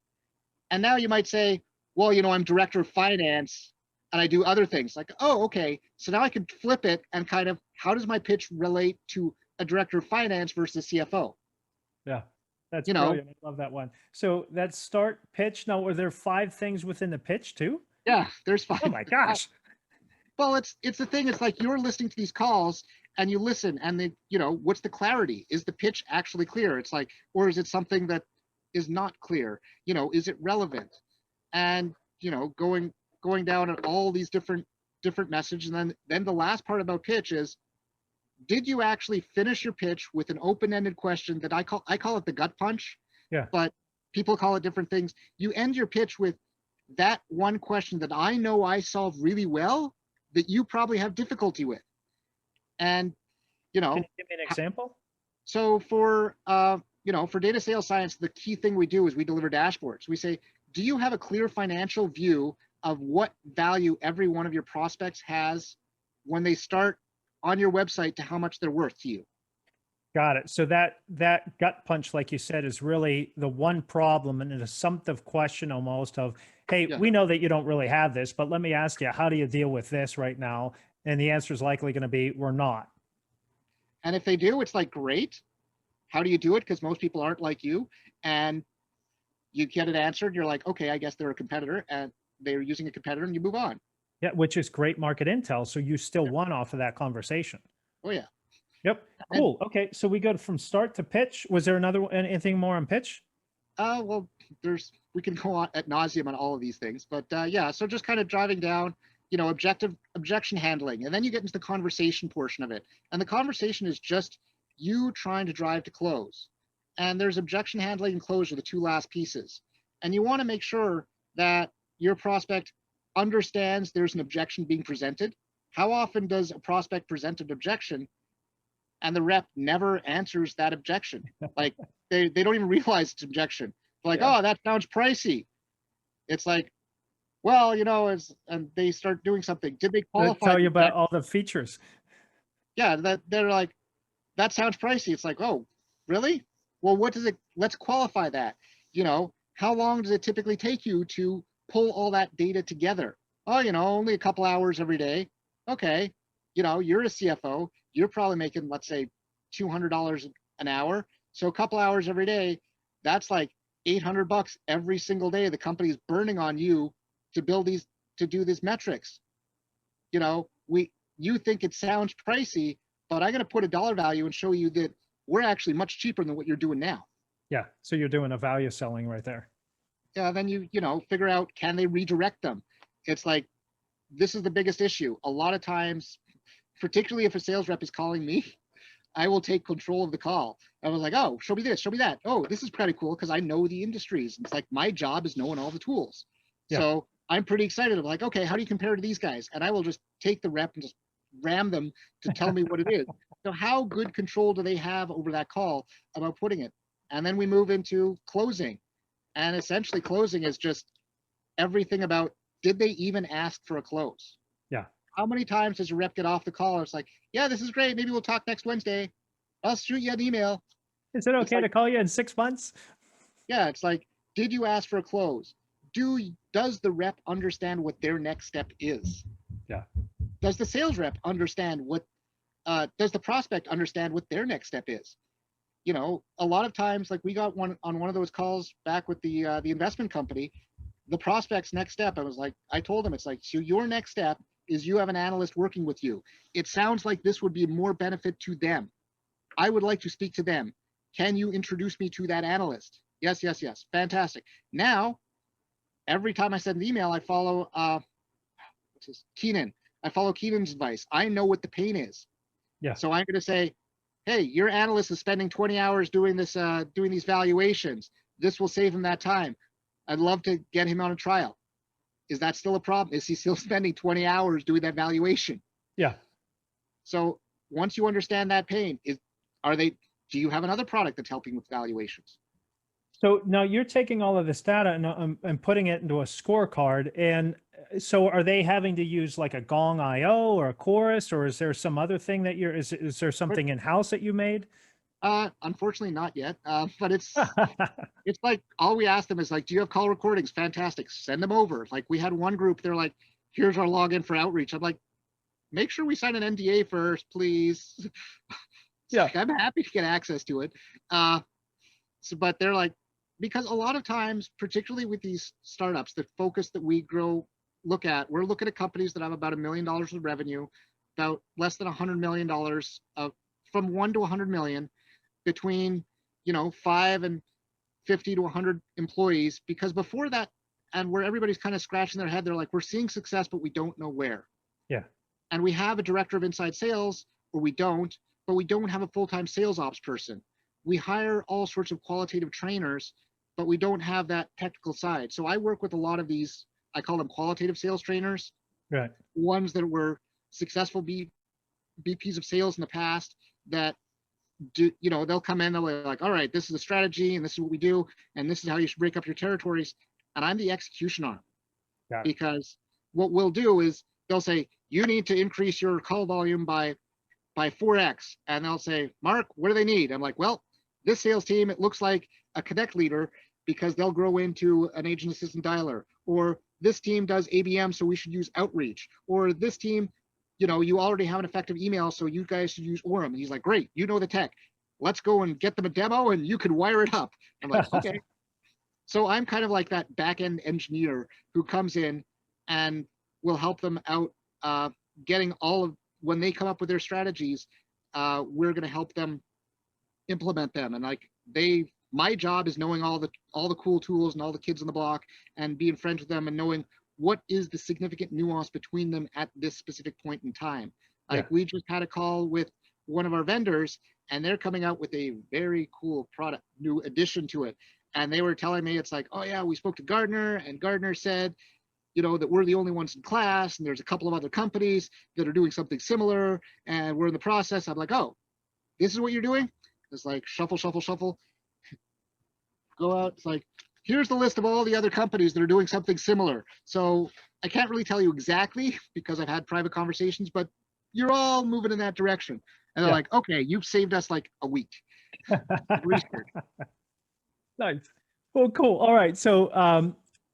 And now you might say, well, I'm director of finance and I do other things. Like, oh, okay. So now I can flip it and kind of, how does my pitch relate to a director of finance versus CFO? Yeah, that's brilliant. I love that one. So that's start, pitch. Now, were there 5 things within the pitch too? Yeah, there's 5. Oh my gosh. Well, it's the thing. It's like you're listening to these calls and you listen and what's the clarity? Is the pitch actually clear? It's like, or is it something that is not clear? Is it relevant? And, going down at all these different messages. And then the last part about pitch is, did you actually finish your pitch with an open-ended question that I call it the gut punch? Yeah. But people call it different things. You end your pitch with that one question that I know I solve really well that you probably have difficulty with. And You Can know, you give me an example? so for for data sales science, the key thing we do is we deliver dashboards. We say, do you have a clear financial view of what value every one of your prospects has when they start on your website to how much they're worth to you? Got it. So that gut punch, like you said, is really the one problem and an assumptive question almost of, hey, Yeah. we know that you don't really have this, but let me ask you, how do you deal with this right now? And the answer is likely going to be, we're not. And if they do, it's like, great. How do you do it? Because most people aren't like you. And you get it answered. You're like, okay, I guess they're a competitor and they're using a competitor, and you move on. Yeah, which is great market intel. So you still won off of that conversation. Oh, yeah. Yep. Cool. Okay. So we go from start to pitch. Was there anything more on pitch? Well, we can go on ad nauseum on all of these things, but yeah, so just kind of driving down, objection handling, and then you get into the conversation portion of it. And the conversation is just you trying to drive to close. And there's objection handling and closure, the two last pieces. And you want to make sure that your prospect understands there's an objection being presented. How often does a prospect present an objection and the rep never answers that objection? Like they don't even realize it's objection. They're like, oh, that sounds pricey. It's like, well, and they start doing something. Did they qualify? Tell you about all the features. Yeah, they're like, that sounds pricey. It's like, oh, really? Well, let's qualify that. How long does it typically take you to pull all that data together? Oh, only a couple hours every day. Okay. You're a CFO. You're probably making, let's say, $200 an hour. So a couple hours every day, that's like $800 every single day. The company's burning on you to do these metrics. You think it sounds pricey, but I'm going to put a dollar value and show you that we're actually much cheaper than what you're doing now. Yeah. So you're doing a value selling right there. Yeah. Then you figure out, can they redirect them? It's like, this is the biggest issue. A lot of times, particularly if a sales rep is calling me, I will take control of the call. I was like, oh, show me this, show me that. Oh, this is pretty cool because I know the industries. It's like my job is knowing all the tools. Yeah. So I'm pretty excited. I'm like, okay, how do you compare to these guys? And I will just take the rep and just ram them to tell me what it is. So how good control do they have over that call about putting it? And then we move into closing. And essentially closing is just everything about, did they even ask for a close? Yeah. How many times does a rep get off the call and it's like, yeah, this is great. Maybe we'll talk next Wednesday. I'll shoot you an email. Is it okay to call you in 6 months? Yeah. It's like, did you ask for a close? Does the rep understand what their next step is? Yeah. Does the sales rep understand does the prospect understand what their next step is? A lot of times, like we got one of those calls back with the investment company, the prospect's next step. I told him, it's like, so your next step is you have an analyst working with you. It sounds like this would be more benefit to them. I would like to speak to them. Can you introduce me to that analyst? Yes. Fantastic. Now, every time I send an email, I follow Keenan. I follow Keenan's advice. I know what the pain is. Yeah. So I'm going to say, hey, your analyst is spending 20 hours doing these valuations. This will save him that time. I'd love to get him on a trial. Is that still a problem? Is he still spending 20 hours doing that valuation? Yeah. So once you understand that pain, do you have another product that's helping with valuations? So now you're taking all of this data and putting it into a scorecard. And so are they having to use like a Gong IO or a Chorus, or is there some other thing that is there something in-house that you made? Unfortunately not yet, but it's like, all we ask them is like, do you have call recordings? Fantastic. Send them over. Like we had one group, they're like, here's our login for outreach. I'm like, make sure we sign an NDA first, please. Yeah. Like, I'm happy to get access to it. But they're like, because a lot of times, particularly with these startups, the focus that we we're looking at companies that have about $1 million of revenue, about less than $100 million from 1 to 100 million, between 5 and 50 to 100 employees. Because before that, and where everybody's kind of scratching their head, they're like, we're seeing success, but we don't know where. Yeah. And we have a director of inside sales, or we don't, but we don't have a full-time sales ops person. We hire all sorts of qualitative trainers, but we don't have that technical side. So I work with a lot of these, I call them qualitative sales trainers. Right. Ones that were successful VPs of sales in the past that do, they'll come in, they'll be like, all right, this is the strategy and this is what we do, and this is how you should break up your territories. And I'm the execution arm. Got it. Because what we'll do is they'll say, you need to increase your call volume by 4x. And they'll say, Mark, what do they need? I'm like, well, this sales team, it looks like a connect leader because they'll grow into an agent assistant dialer. Or this team does ABM, so we should use outreach. Or this team, you already have an effective email, so you guys should use Orem. And he's like, great, you know the tech. Let's go and get them a demo and you can wire it up. I'm like, okay. So I'm kind of like that back-end engineer who comes in and will help them out getting when they come up with their strategies, we're going to help them implement them. And like my job is knowing all the cool tools and all the kids on the block and being friends with them and knowing what is the significant nuance between them at this specific point in time. Like we just had a call with one of our vendors and they're coming out with a very cool product, new addition to it. And they were telling me, it's like, oh yeah, we spoke to Gardner and Gardner said, that we're the only ones in class and there's a couple of other companies that are doing something similar and we're in the process. I'm like, oh, this is what you're doing? It's like shuffle, shuffle, shuffle. Go out. It's like, here's the list of all the other companies that are doing something similar. So I can't really tell you exactly because I've had private conversations, but you're all moving in that direction. And they're like, okay, you've saved us like a week. Research. Nice. Well, cool. All right. So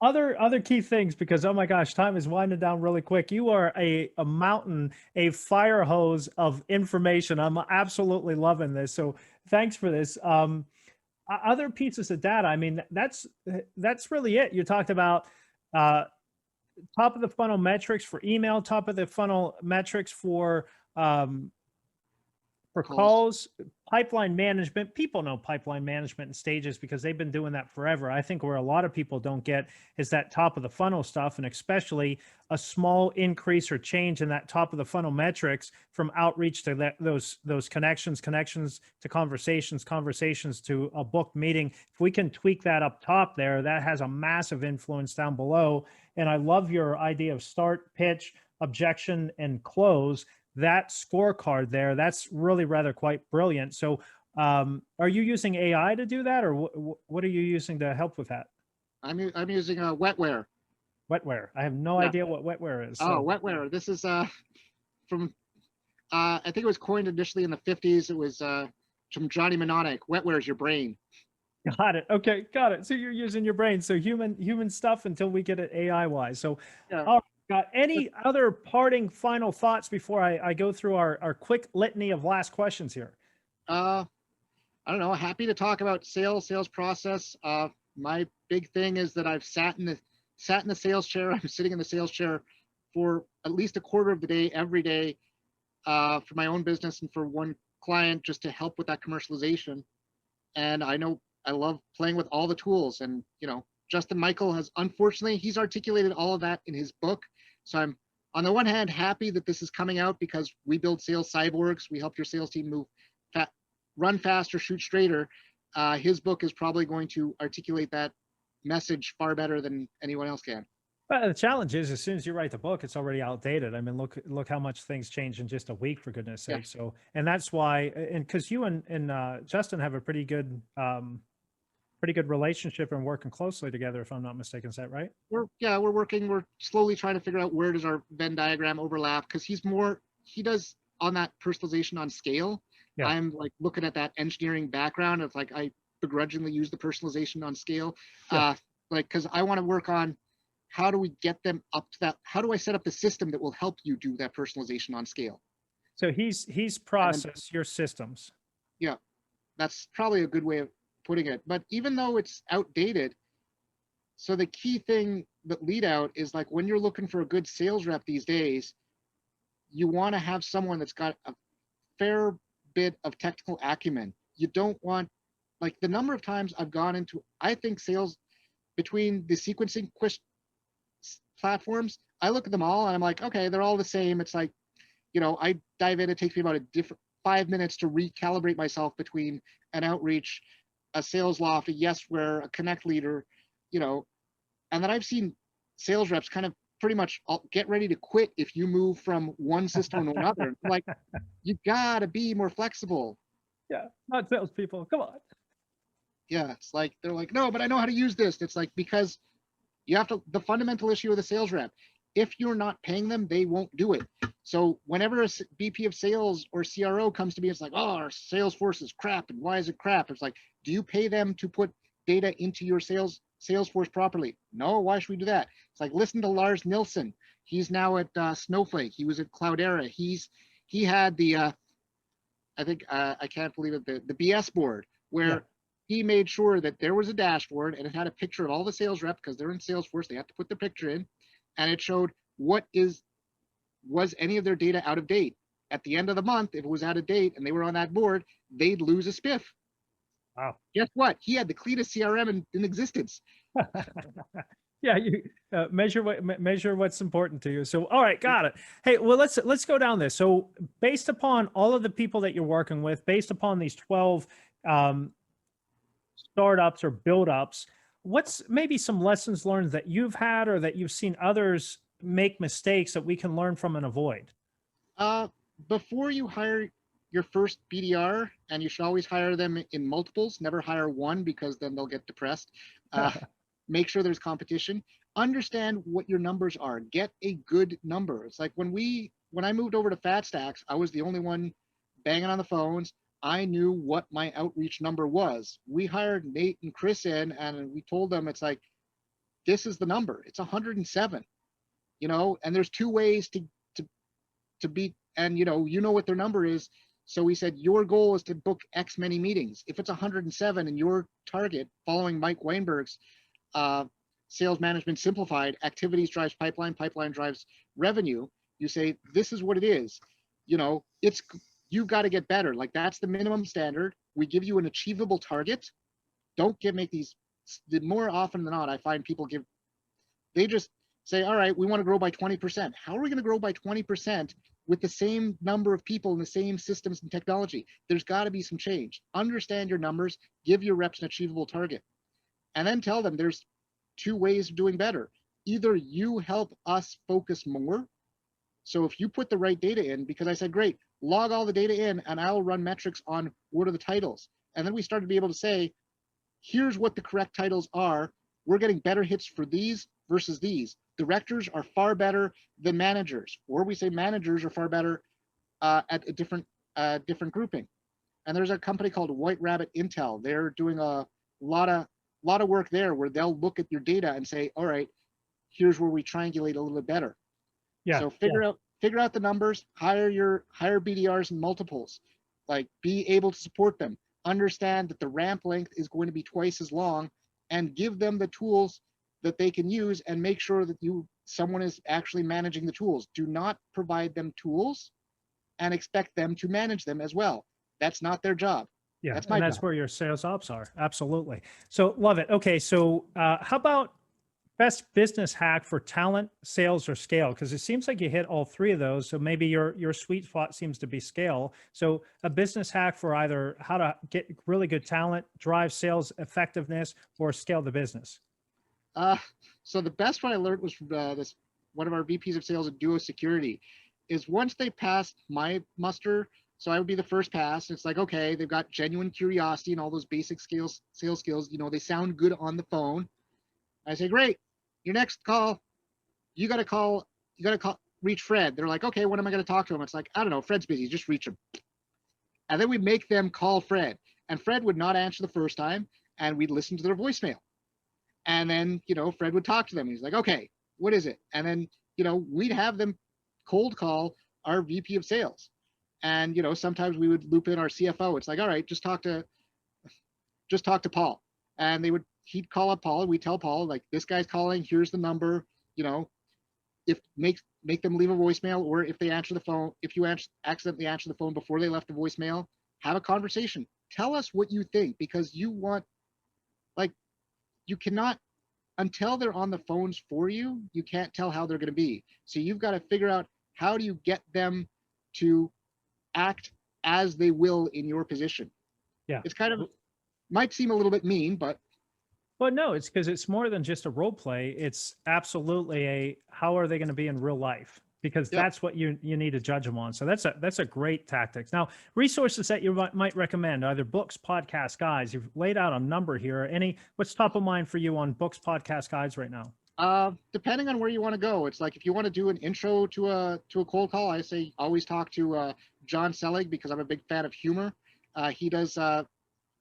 other key things, because, oh my gosh, time is winding down really quick. You are a mountain, a fire hose of information. I'm absolutely loving this. So thanks for this. Other pieces of data. I mean, that's really it. You talked about top of the funnel metrics for email, top of the funnel metrics for calls, pipeline management. People know pipeline management and stages because they've been doing that forever. I think where a lot of people don't get is that top of the funnel stuff, and especially a small increase or change in that top of the funnel metrics from outreach to those connections to conversations to a booked meeting. If we can tweak that up top there, that has a massive influence down below. And I love your idea of start, pitch, objection, and close. That scorecard there, that's really rather quite brilliant. So are you using AI to do that, or what are you using to help with that? I'm using Wetware. Wetware. I have no idea what Wetware is. So. Oh, Wetware. This is from, I think it was coined initially in the 50s. It was from Johnny Mnemonic. Wetware is your brain. Got it. Okay, got it. So you're using your brain. So human stuff until we get it AI wise. So all right. Got any other parting final thoughts before I go through our quick litany of last questions here? I don't know. Happy to talk about sales process. My big thing is that I've sat in the sales chair. I'm sitting in the sales chair for at least a quarter of the day, every day, for my own business and for one client, just to help with that commercialization. And I know I love playing with all the tools, and Justin Michael has, unfortunately, he's articulated all of that in his book. So I'm, on the one hand, happy that this is coming out because we build sales cyborgs. We help your sales team run faster, shoot straighter. His book is probably going to articulate that message far better than anyone else can. But the challenge is, as soon as you write the book, it's already outdated. I mean, look how much things change in just a week, for goodness sake. Yeah. So, and that's why, and because you and Justin have a pretty good relationship and working closely together, if I'm not mistaken. Is that right? We're slowly trying to figure out where does our Venn diagram overlap, because he does on that personalization on scale. Yeah. I'm like looking at that engineering background of like, I begrudgingly use the personalization on scale. Yeah. Because I want to work on how do we get them up to that? How do I set up the system that will help you do that personalization on scale? So he's process your systems. Yeah, that's probably a good way of putting it. But even though it's outdated, so the key thing that lead out is like when you're looking for a good sales rep these days, you want to have someone that's got a fair bit of technical acumen. You don't want, like the number of times I've gone into, I think sales between the sequencing platforms, I look at them all and I'm like, okay, they're all the same. It's like, I dive in, it takes me about 5 minutes to recalibrate myself between an outreach, a sales loft, a yes where, a connect leader, and then I've seen sales reps kind of pretty much get ready to quit if you move from one system to another. Like, you gotta be more flexible. Yeah, not salespeople. Come on. Yeah, it's like they're like, no, but I know how to use this. It's like, because you have to, the fundamental issue with a sales rep, if you're not paying them, they won't do it. So whenever a VP of sales or CRO comes to me, it's like, oh, our Salesforce is crap. And why is it crap? It's like, do you pay them to put data into your Salesforce properly? No, why should we do that? It's like, listen to Lars Nilsson. He's now at Snowflake. He was at Cloudera. He had the, I think, I can't believe it, the BS board, where he made sure that there was a dashboard and it had a picture of all the sales reps, because they're in Salesforce, they have to put the picture in, and it showed was any of their data out of date. At the end of the month, if it was out of date and they were on that board, they'd lose a spiff. Wow. Guess what? He had the cleanest CRM in existence. Yeah, you measure what's important to you. So, all right, got it. Hey, well, let's go down this. So, based upon all of the people that you're working with, based upon these 12 startups or build-ups, what's maybe some lessons learned that you've had or that you've seen others make mistakes that we can learn from and avoid? Before you hire your first BDR, and you should always hire them in multiples, never hire one, because then they'll get depressed. Make sure there's competition. Understand what your numbers are. Get a good number. It's like when I moved over to FatStacks, I was the only one banging on the phones. I knew what my outreach number was. We hired Nate and Chris in, and we told them, it's like, this is the number. It's 107, and there's two ways to beat, and you know what their number is. So we said, your goal is to book X many meetings. If it's 107 and your target, following Mike Weinberg's Sales Management Simplified, activities drives pipeline, pipeline drives revenue, you say, this is what it is. You've got to get better. Like, that's the minimum standard. We give you an achievable target. Don't make these, more often than not, I find people they just say, all right, we want to grow by 20%. How are we going to grow by 20% with the same number of people and the same systems and technology? There's got to be some change. Understand your numbers, give your reps an achievable target, and then tell them there's two ways of doing better. Either you help us focus more. So if you put the right data in, because I said, great, log all the data in and I'll run metrics on what are the titles. And then we started to be able to say, here's what the correct titles are. We're getting better hits for these versus these. Directors are far better than managers, or we say managers are far better at a different grouping. And there's a company called White Rabbit Intel. They're doing a lot of work there, where they'll look at your data and say, all right, here's where we triangulate a little bit better. Yeah. So figure out the numbers, hire BDRs in multiples, like, be able to support them, understand that the ramp length is going to be twice as long, and give them the tools that they can use, and make sure that someone is actually managing the tools. Do not provide them tools and expect them to manage them as well. That's not their job. Yeah, that's where your sales ops are. Absolutely. So love it. Okay, so how about best business hack for talent, sales, or scale? Because it seems like you hit all three of those. So maybe your sweet spot seems to be scale. So a business hack for either how to get really good talent, drive sales effectiveness, or scale the business. So the best one I learned was from one of our VPs of sales at Duo Security, is once they passed my muster, so I would be the first pass. It's like, okay, they've got genuine curiosity and all those basic sales skills. They sound good on the phone. I say, great, your next call, you got to reach Fred. They're like, okay, when am I going to talk to him? It's like, I don't know, Fred's busy, just reach him. And then we make them call Fred, and Fred would not answer the first time, and we'd listen to their voicemail. And then, Fred would talk to them. He's like, okay, what is it? And then, we'd have them cold call our VP of sales. And, sometimes we would loop in our CFO. It's like, all right, just talk to Paul. And he'd call up Paul, and we'd tell Paul, like, this guy's calling, here's the number, if make them leave a voicemail, or if they answer the phone, if you accidentally answer the phone before they left the voicemail, have a conversation. Tell us what you think, because you cannot, until they're on the phones for you, you can't tell how they're going to be. So you've got to figure out, how do you get them to act as they will in your position? Yeah. It's might seem a little bit mean, but Well, no, it's because it's more than just a role play. It's absolutely a how are they going to be in real life? Because Yep. that's what you need to judge them on. So that's a great tactics. Now, resources that you might recommend, either books, podcasts, guides. You've laid out a number here. What's top of mind for you on books, podcasts, guides right now? Depending on where you want to go, it's like if you want to do an intro to a cold call, I say always talk to John Selig because I'm a big fan of humor. He does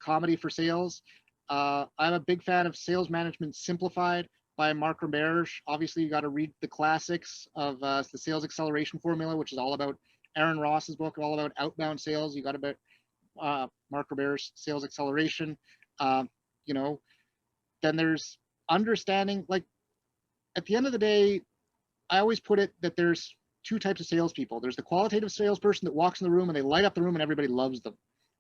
comedy for sales. I'm a big fan of Sales Management Simplified by Mark Roberge. Obviously, you got to read the classics of the Sales Acceleration Formula, which is all about Aaron Ross's book, all about outbound sales. You got about Mark Roberge's Sales Acceleration. You know, then there's understanding, like, at the end of the day, I always put it that there's two types of salespeople. There's the qualitative salesperson that walks in the room and they light up the room and everybody loves them.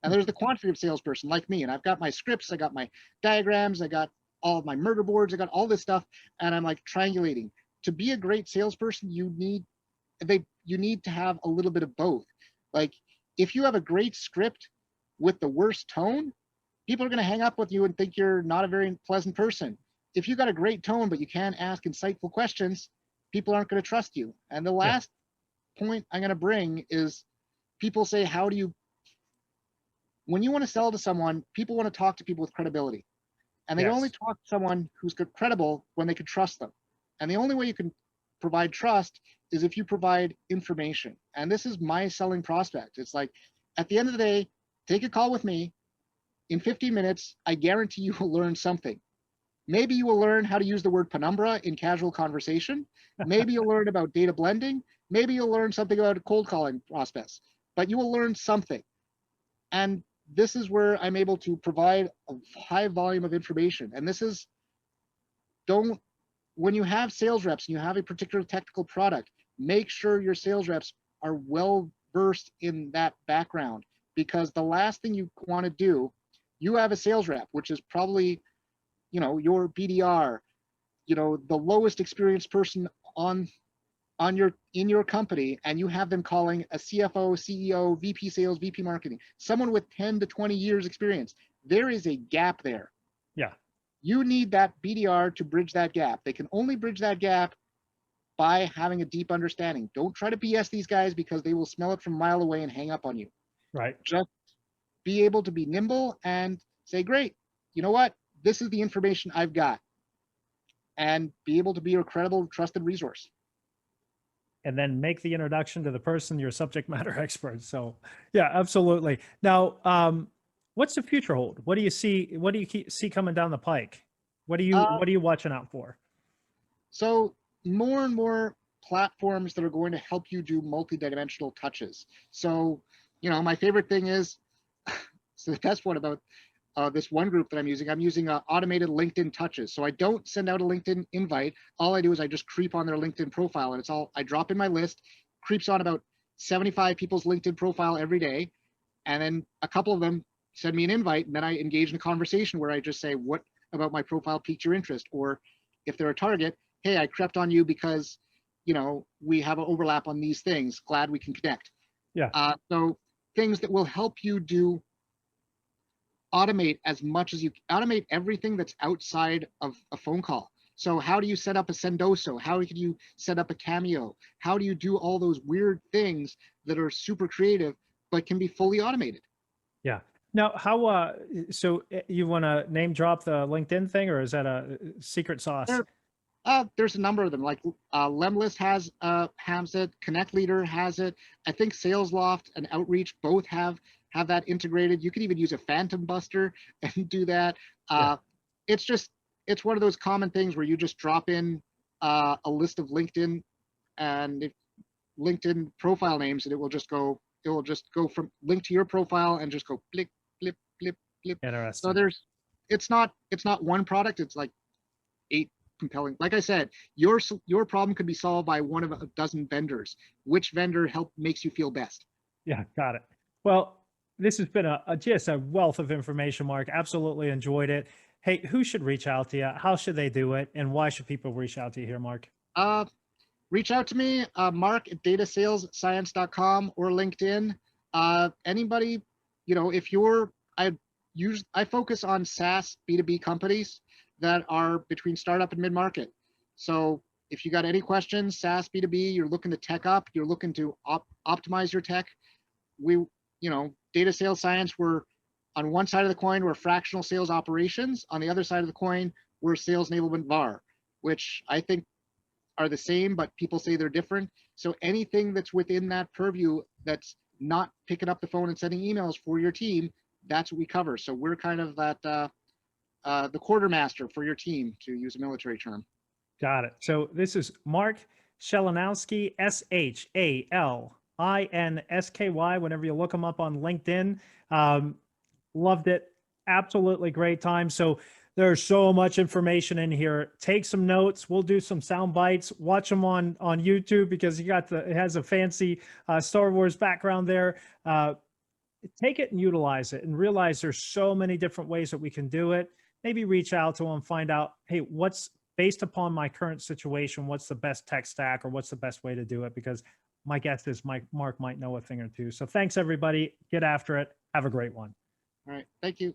And there's the quantitative salesperson like me. And I've got my scripts, I got my diagrams, I got all of my murder boards, I got all this stuff. And I'm like triangulating. To be a great salesperson, you need to have a little bit of both. Like if you have a great script with the worst tone, people are going to hang up with you and think you're not a very pleasant person. If you got a great tone, but you can't ask insightful questions, people aren't going to trust you. And the last point I'm going to bring is people say, when you want to sell to someone, people want to talk to people with credibility. And they only talk to someone who's credible when they can trust them. And the only way you can provide trust is if you provide information. And this is my selling prospect. It's like, at the end of the day, take a call with me. In 15 minutes, I guarantee you will learn something. Maybe you will learn how to use the word penumbra in casual conversation. Maybe you'll learn about data blending. Maybe you'll learn something about cold calling process, but you will learn something. And this is where I'm able to provide a high volume of information. And this is, when you have sales reps and you have a particular technical product, make sure your sales reps are well versed in that background, because the last thing you want to do, you have a sales rep, which is probably, your BDR, the lowest experienced person in your company, and you have them calling a CFO, CEO, VP sales, VP marketing, someone with 10 to 20 years experience. There is a gap there. Yeah. You need that BDR to bridge that gap. They can only bridge that gap by having a deep understanding. Don't try to BS these guys because they will smell it from a mile away and hang up on you. Right. Just be able to be nimble and say, great, you know what? This is the information I've got. And be able to be a credible, trusted resource. And then make the introduction to the person, your subject matter expert. So yeah, absolutely. Now, what's the future hold? What do you see? What do you see coming down the pike? What are you watching out for? So more and more platforms that are going to help you do multi-dimensional touches. So, my favorite thing is, so the best one about this one group that I'm using automated LinkedIn touches. So I don't send out a LinkedIn invite. All I do is I just creep on their LinkedIn profile, and I drop in my list, creeps on about 75 people's LinkedIn profile every day. And then a couple of them send me an invite, and then I engage in a conversation where I just say, what about my profile piqued your interest? Or if they're a target, hey, I crept on you because, we have an overlap on these things. Glad we can connect. Yeah. So things that will help you automate as much as you automate everything that's outside of a phone call. So how do you set up a Sendoso? How do you set up a Cameo? How do you do all those weird things that are super creative but can be fully automated? Yeah. Now, so you want to name drop the LinkedIn thing, or is that a secret sauce? There's a number of them. Like Lemlist has it. Connect Leader has it. I think SalesLoft and Outreach both have that integrated. You can even use a Phantom Buster and do that. It's one of those common things where you just drop in a list of LinkedIn and LinkedIn profile names, and it will just go from link to your profile and just go blip, blip, blip, blip. Interesting. So it's not one product. It's like 8 compelling. Like I said, your problem could be solved by one of a dozen vendors. Which vendor makes you feel best? Yeah, got it. Well, this has been just a wealth of information, Mark. Absolutely enjoyed it. Hey, who should reach out to you? How should they do it? And why should people reach out to you here, Mark? Reach out to me, Mark at datasalesscience.com or LinkedIn. Anybody, if I focus on SaaS B2B companies. that are between startup and mid-market. So if you got any questions, SaaS B2B, you're looking to tech up, you're looking to optimize your tech, data sales science, we're on one side of the coin, we're fractional sales operations. On the other side of the coin, we're sales enablement VAR, which I think are the same, but people say they're different. So anything that's within that purview that's not picking up the phone and sending emails for your team, that's what we cover. So we're kind of that the quartermaster for your team, to use a military term. Got it. So this is Mark Shalinsky, Shalinsky. Whenever you look him up on LinkedIn, loved it. Absolutely great time. So there's so much information in here. Take some notes. We'll do some sound bites. Watch them on YouTube, because it has a fancy Star Wars background there. Take it and utilize it, and realize there's so many different ways that we can do it. Maybe reach out to them, find out, hey, what's based upon my current situation, what's the best tech stack, or what's the best way to do it? Because my guess is Mark might know a thing or two. So thanks, everybody. Get after it. Have a great one. All right. Thank you.